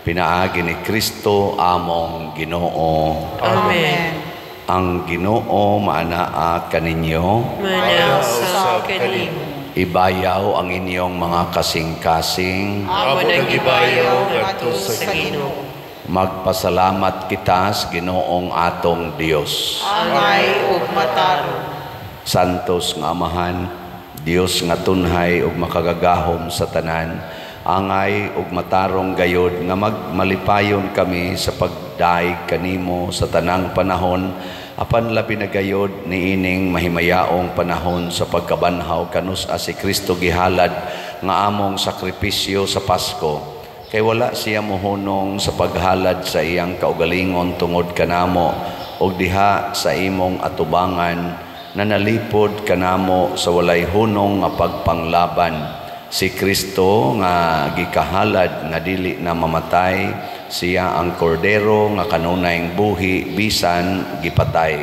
Pinaagi ni Kristo among Ginoo. Amen. Ang Ginoo maanaa kaninyo. Manasa kanimo. Ibayaw ang inyong mga kasing-kasing. Amo nang ibayaw ngadto sa Ginoo. Magpasalamat kita sa Ginoong atong Dios. Angay ug matarong. Santos nga Amahan, Dios nga tunhay ug makagagahom sa tanan, angay ug matarong gayod nga magmalipayon kami sa pagdaig kanimo sa tanang panahon, apan labi na gayod niining mahimayaong panahon sa pagkabanhaw kanus si Kristo gihalad nga among sakripisyo sa Pasko. Kay wala siya mohunong sa paghalad sa iyang kaugalingon tungod kanamo ug diha sa imong atubangan na nalipod kanamo sa walay hunong nga pagpanglaban. Si Kristo nga gikahalad nga dili na mamatay, siya ang kordero nga kanunayng buhi bisan gipatay,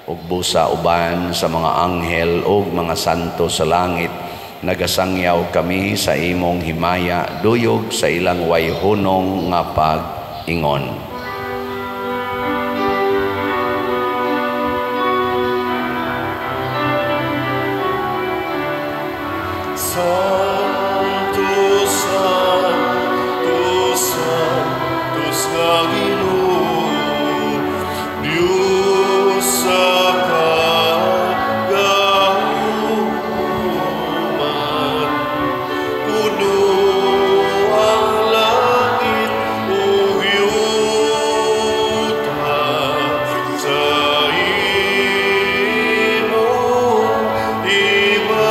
ug busa uban sa mga anghel ug mga santo sa langit. Nagasangyaw kami sa imong himaya duyog sa ilang way hunong nga pag-ingon. Santos, Santos, Santos nga Ginoo, Diyos sa kagahuman. Puno ang langit ug yuta sa imong ibayan.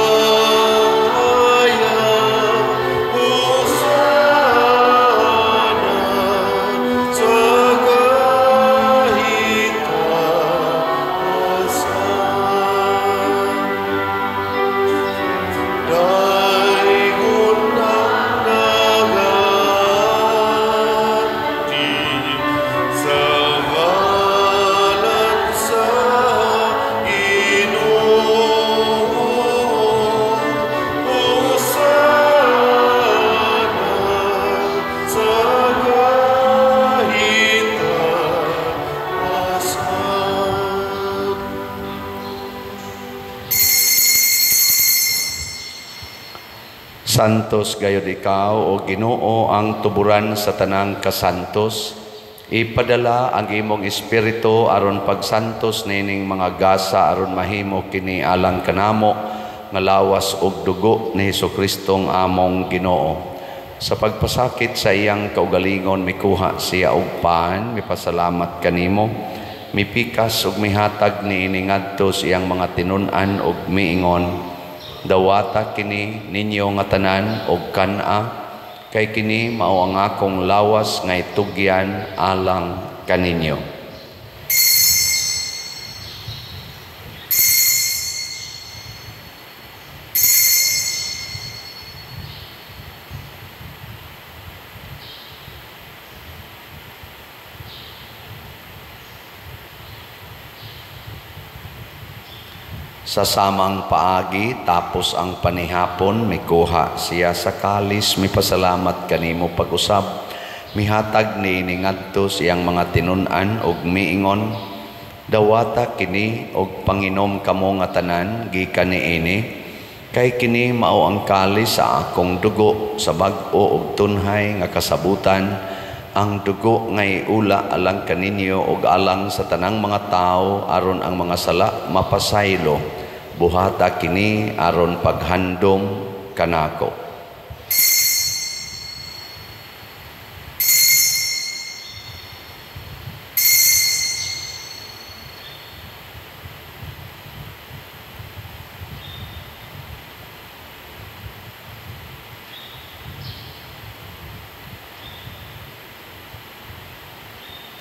Santos gayud ikaw o Ginoo ang tuburan sa tanang kasantos. Ipadala ang imong espiritu aron pagsantos nining mga gasa aron mahimo kini alang kanamo nga lawas og dugo ni Hesukristo among Ginoo. Sa pagpasakit sa iyang kaugalingon mikuha siya og paan, mipasalamat kanimo, mipikas ug mihatag niini ngadto sa iyang mga tinun-an ug miingon, dawata kini ninyo nga tanan og kana, kay kini mao ang akong lawas nga itugyan alang kaninyo. Sa samang paagi tapos ang panihapon mikuha siya sa kalis, mipasalamat kanimo pag-usab, mihatag niini ngadto siyang mga tinun-an ug miingon, dawata kini og panginom kamo nga tanan gikan niini, kay kini mao ang kalis sa akong dugo sa bag-o ug tunhay nga kasabutan, ang dugo ngay ula alang kaninyo ug alang sa tanang mga tao aron ang mga sala mapasaylo. Buhata kini aron paghandom kanako.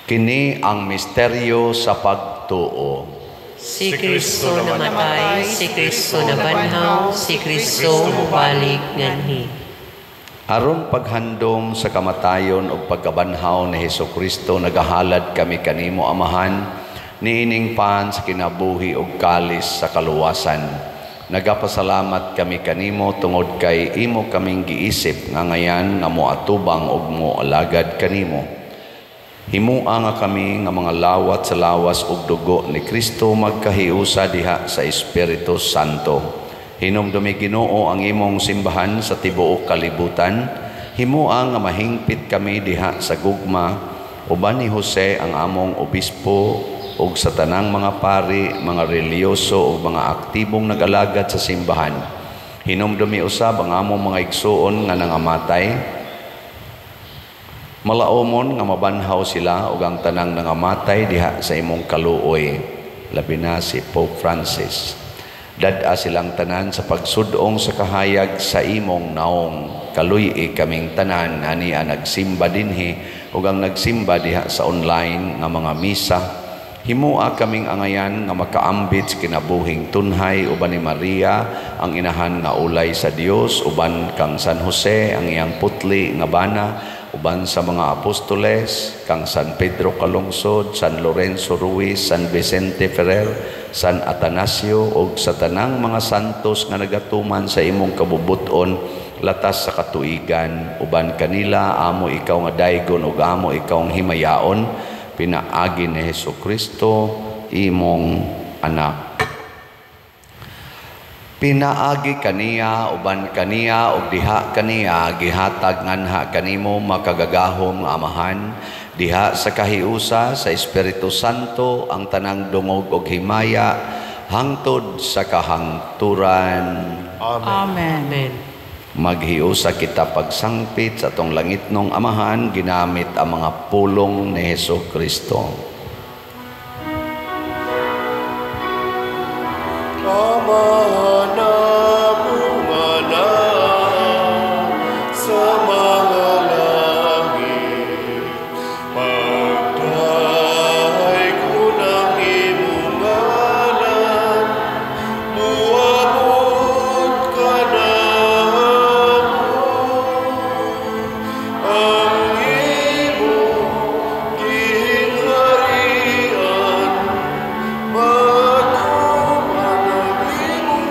Kini ang misteryo sa pagtuo. Si Kristo namatay, si Kristo nabanhaw, si Kristo mubalik nganhi. Aron paghandom sa kamatayon ug pagkabanhaw ni Hesukristo, nagahalad kami kanimo Amahan, niining paan sa kinabuhi ug kalis sa kaluwasan. Nagapasalamat kami kanimo tungod kay imo kaming giisip nga ngayan nga moatubang ug moalagad kanimo. Himua nga kami nga mga lawat sa lawas ug dugo ni Kristo magkahiusa diha sa Espiritu Santo. Hinumdumi Ginoo ang imong simbahan sa tibuok kalibutan. Himua nga mahingpit kami diha sa gugma uban ni Jose ang among obispo ug sa tanang mga pari, mga reliyoso ug mga aktibong nag-alagad sa simbahan. Hinumdumi usab ang among mga igsuon nga nangamatay. Malaumon nga mabanhaw sila ug ang tanang nangamatay diha sa imong kaluoy, labi na si Pope Francis. Dad-a silang tanan sa pagsudong sa kahayag sa imong naong. Kaluy kaming tanan ania nagsimba dinhi ug ang nagsimba diha sa online nga mga misa. Himua kaming angayan nga makaambit sa kinabuhing tunhay uban ni Maria ang inahan nga ulay sa Dios, uban kang San Jose ang iyang putli nga bana, uban sa mga apostoles, kang San Pedro Calungsod, San Lorenzo Ruiz, San Vicente Ferrer, San Atanasio, ug sa tanang mga santos nga nagatuman sa imong kabubuton, latas sa katuigan, uban kanila, amo ikaw nga daygon, ug amo ikaw ang himayaon, pinaagi ni Hesukristo, imong anak. Pinaagi kaniya, uban kaniya, ug diha kaniya, gihatag nganha kanimo makagagahom Amahan, diha sa kahiusa sa Espiritu Santo, ang tanang dungog ug himaya, hangtod sa kahangturan. Amen. Amen. Maghiusa kita pagsangpit sa atong langitnong Amahan, ginamit ang mga pulong ni Hesukristo. Amahan na bungana sa mga langit, pagdahay ko ng imong ngalan, muabot ka na ang imong gingharian, bago ang imong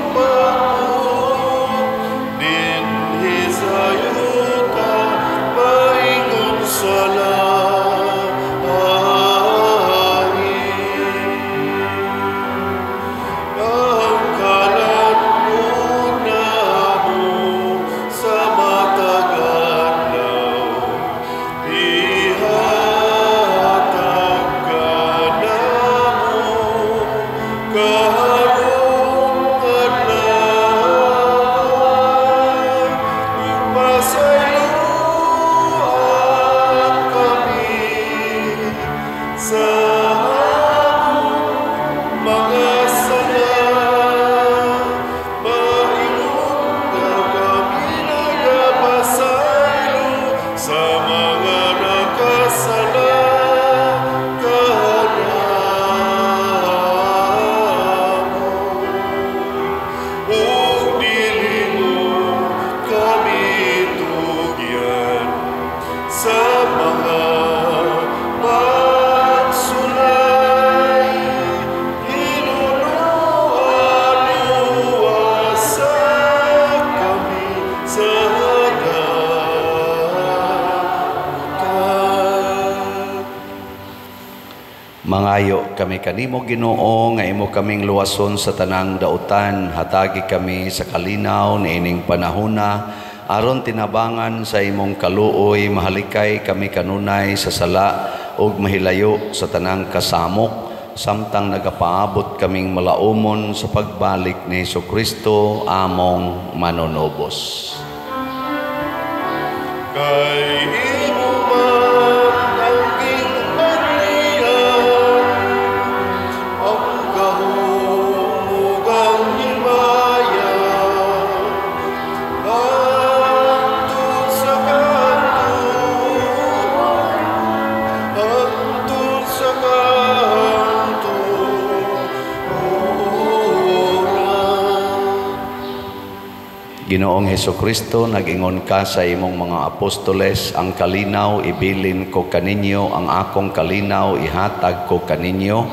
Mangayo kami kanimo Ginoo nga imo kaming luwason sa tanang dautan, hatagi kami sa kalinaw niining panahona aron tinabangan sa imong kaluoy, mahalikay kami kanunay sa sala ug mahilayo sa tanang kasamok, samtang nagapaabot kaming malaumon sa pagbalik ni Jesucristo among manonobos. Kay imo man ang gingharian, ang kahumugang himaya, hangtod sa kanto, hangtod sa kanto, Ginoong Hesukristo, nag-ingon ka sa imong mga apostoles, ang kalinaw ibilin ko kaninyo, ang akong kalinaw ihatag ko kaninyo.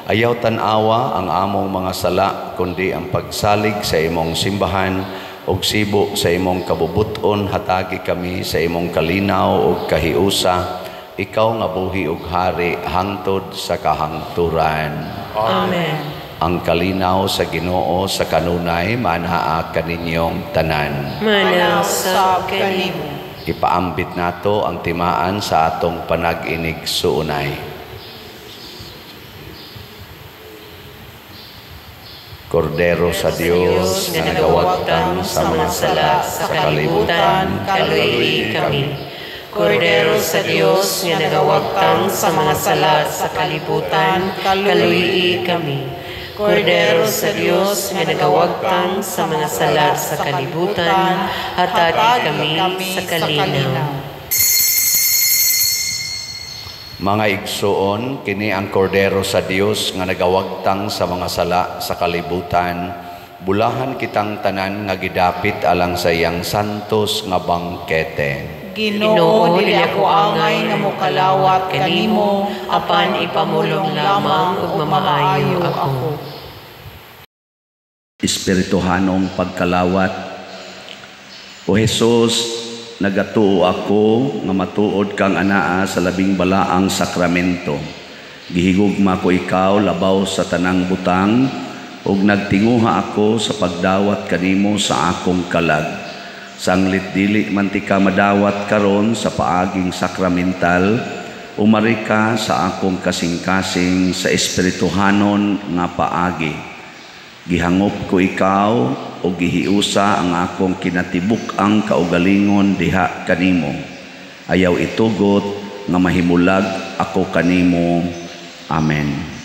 Ayaw tanawa ang among mga sala, kundi ang pagsalig sa imong simbahan, ug sibo sa imong kabubuton, hatagi kami sa imong kalinaw ug kahiusa. Ikaw nga buhi ug hari hangtod sa kahangturan. Amen. Ang kalinaw sa Ginoo sa kanunay manaa kaninyong tanan. Manasab kanimo. Ipaambit nato ang timaan sa atong panag-inig suunay. Kordero sa Dios nga nagawagtang sa mga sala sa kalibutan, kaluoy kami. Kordero sa Dios nga nagawagtang sa mga sala sa kalibutan, kaluoy kami. Kordero sa Dios nga nagawagtang sa mga sala sa kalibutan, hatagi kami sa kalinaw. Mga igsoon, kini ang kordero sa Dios nga nagawagtang sa mga sala sa kalibutan. Bulahan kitang tanan nga gidapit alang sa iyang santos nga bangkete. Ginoo, dili ako angay nga mokalawat kanimo, apan ipamulong lamang ug mamaayo ako. Espirituhanong pagkalawat. O Jesus, nagatuo ako nga matuod kang anaa sa labing balaang sakramento. Gihigugma ko ikaw labaw sa tanang butang, ug nagtinguha ako sa pagdawat kanimo sa akong kalag. Sanglit dili man ti ka madawat karon sa paaging sakramental, umari ka sa akong kasing-kasing sa espirituhanon nga paagi. Gihangop ko ikaw o gihiusa ang akong kinatibuk-ang kaugalingon diha kanimo. Ayaw itugot nga mahimulag ako kanimo. Amen.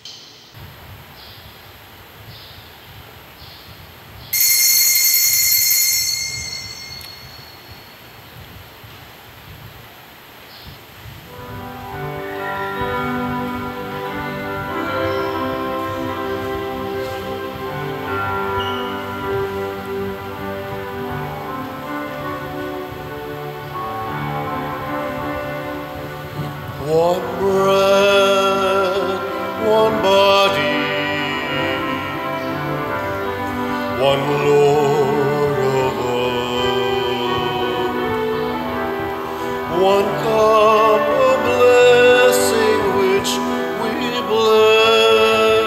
One bread, one body, one Lord of all, one cup of blessing which we bless,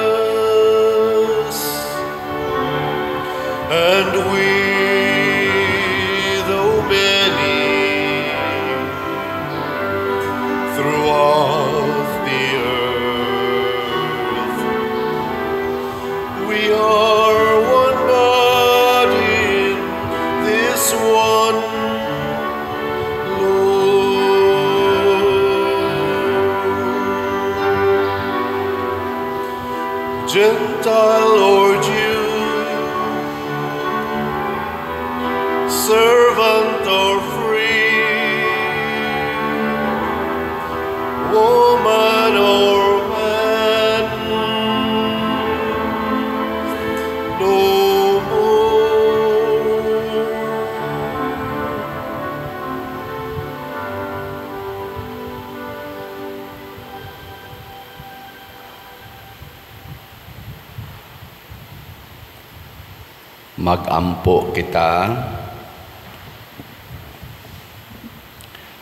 and we, though many, throughout the earth, we are one body in this one Lord. Gentile or Jew, servant or free, woman or man, no more. Magampo kita.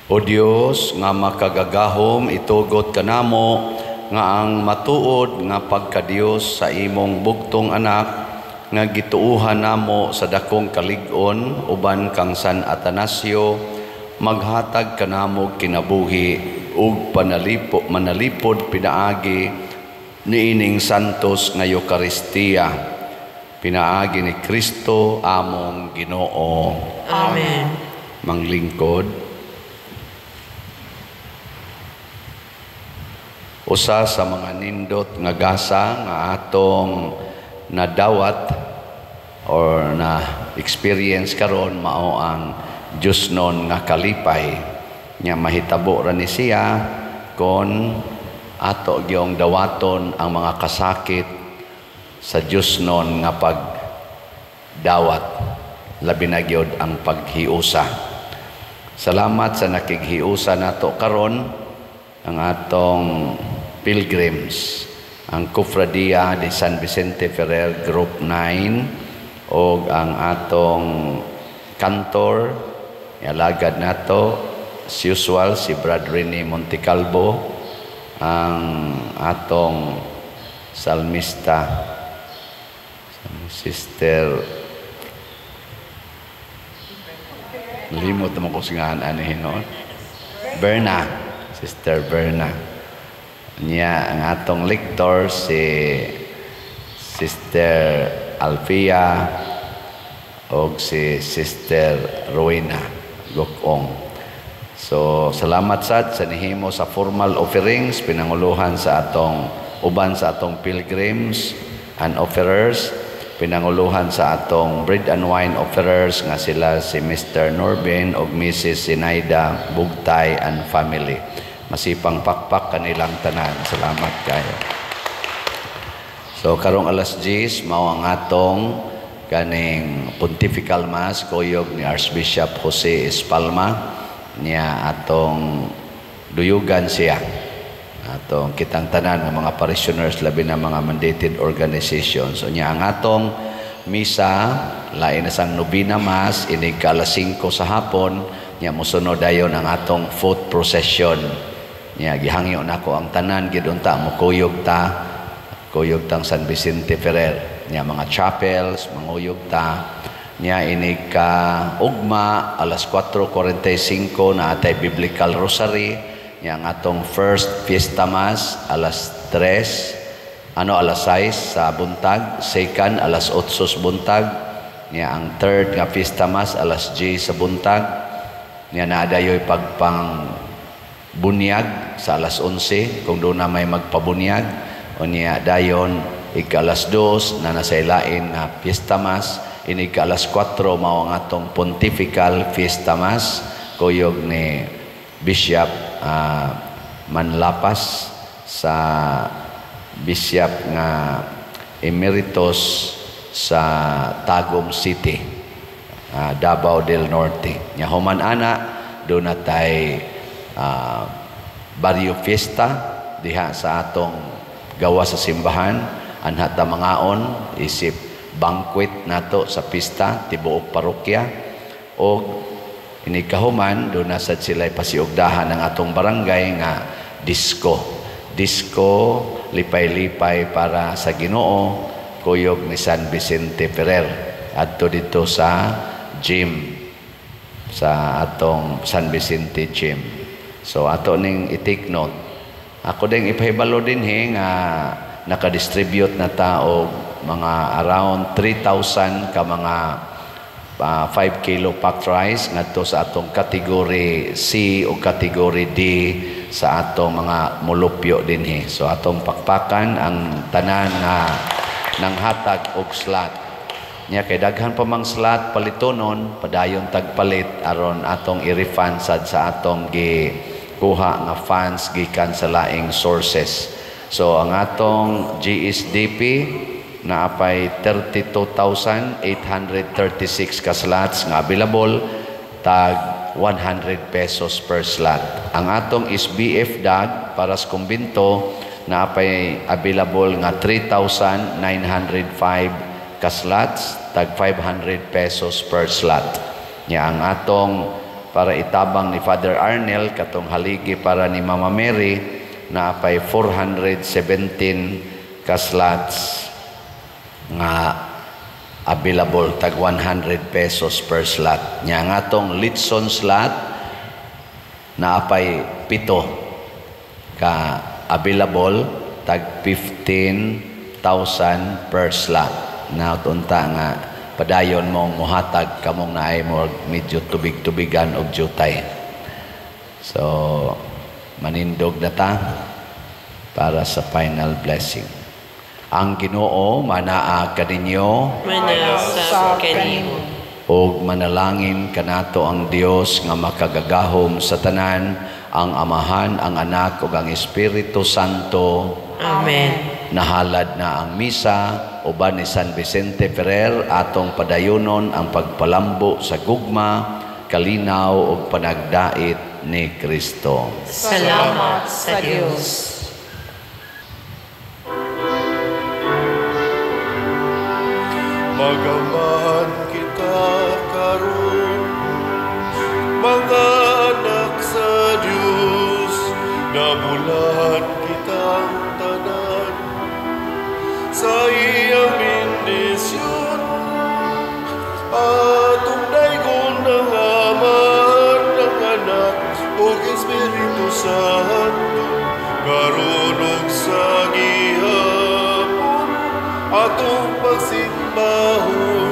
O Dios nga makagagahom itugot kanamo nga ang matuod nga pagkadiyos sa imong bugtong anak nga gituuhan namo sa dakong kalig-on uban kang San Atanasio, maghatag kanamo kinabuhi ug manalipod pinaagi niining santos nga Eucharistia, pinaagi ni Kristo among Ginoo. Amen. Manglingkod. Usa sa mga nindot nga gasa nga atong nadawat or na experience karon mao ang Diosnon nga kalipay. Nya mahitabo ra ni siya kon ato gyung dawaton ang mga kasakit sa Diosnon nga pagdawat, labi na gyud ang paghiusa. Salamat sa nakighiusa nato karon ang atong pilgrims, ang Cofradia de San Vicente Ferrer Group 9 o ang atong kantor, alagad nato, as usual, si Brad Rene Montecalvo, ang atong salmista, Sister, limot mo ko singahan anihin noon, Berna, Sister Berna. Niya ang atong lector si Sister Alfia o si Sister Rowena Gokong. So salamat sad sa nihimo sa formal offerings pinanguluhan sa atong uban sa atong pilgrims and offerers, pinanguluhan sa atong bread and wine offerers nga sila si Mr. Norbin o Mrs. Sinaida Bugtay and family. Masipang pakpak kanilang tanan. Salamat kayo. So karong alas 10 mao ang atong kaning Pontifical Mass kuyog ni Archbishop Jose Espalma, niya atong duyugan siya. Atong kitang tanan ng mga parishioners labi na mga mandated organizations. So niya ang atong misa lain na sang Novena Mass inig ka alas 5 sa hapon, niya mosunod dayon ang atong foot procession. Niya gihangyo nako ang tanan gid unta mo kuyog tang San Vicente Ferrer. Niya mga chapels manguyog ta. Niya inig ka ugma alas 4:45 na atay biblical rosary. Niya ang atong first fiesta mass alas 6 sa buntag, second alas 8 sa buntag. Niya ang third nga fiesta mass alas 10 sa buntag. Niya naadayoy pagpang bunyag sa alas 11 kung doon na may magpabunyag, o niya dayon ika-alas 2 na nasa ilain na fiesta mass, ini ika-alas 4 mao ang atong pontifical fiesta mass kuyog ni Bishop Manlapas sa Bishop nga Emeritus sa Tagum City, Davao del Norte. Nya human ana doon na tay Barrio Fiesta diha sa atong gawa sa simbahan, anha ta mangaon isip banquet nato sa pista tibuok parokya, o inikahuman doon na sad sila pasiugdahan ng atong barangay nga disco lipay-lipay para sa Ginoo kuyog ni San Vicente Ferrer adto dito sa gym sa atong San Vicente Gym. So ato ning i-take note. Ako ding ipahibalo din nga naka-distribute na tao mga around 3,000 ka mga 5 kilo packed rice ngadto sa atong category C o category D sa atong mga mulupyo dinhi. So atong pakpakan ang tanan nga nanghatag og slot. Nya kay daghan pa mang slot palitonon padayon tagpalit aron atong i-refund sad sa atong kuha nga funds gikan sa laing sources. So ang atong GSDP na apay 32,836 ka slots nga available, tag 100 pesos per slot. Ang atong SBF DAG para sa kumbinto na apay available nga 3,905 ka slots, tag 500 pesos per slot. Nya ang atong para itabang ni Father Arnel katong haligi para ni Mama Mary naapay 417 ka slots nga available, tag 100 pesos per slot. Nya nga tong Litson slot naapay 7 ka available, tag 15,000 per slot. Nautunta nga padayon mong muhatag kamong naay mo medyo tubig-tubigan og jutay. So manindog na ta para sa final blessing. Ang Ginoo manaa kaninyo Manasa kanimo. og manalangin kanato ang Dios nga makagagahom sa tanan, ang Amahan, ang Anak ug ang Espiritu Santo. Amen. Nahalad na ang misa uban ni San Vicente Ferrer, atong padayonon ang pagpalambo sa gugma, kalinaw ug panagdait ni Kristo. Salamat sa Diyos. Magamahan kita karon, mga anak sa Diyos, nabulan kitang tanan sa iyang bendisyon. Atong daygon ng Ama, ng Anak, o Espiritu Santo, karon ug sa gihapon, atong pagsimbahon.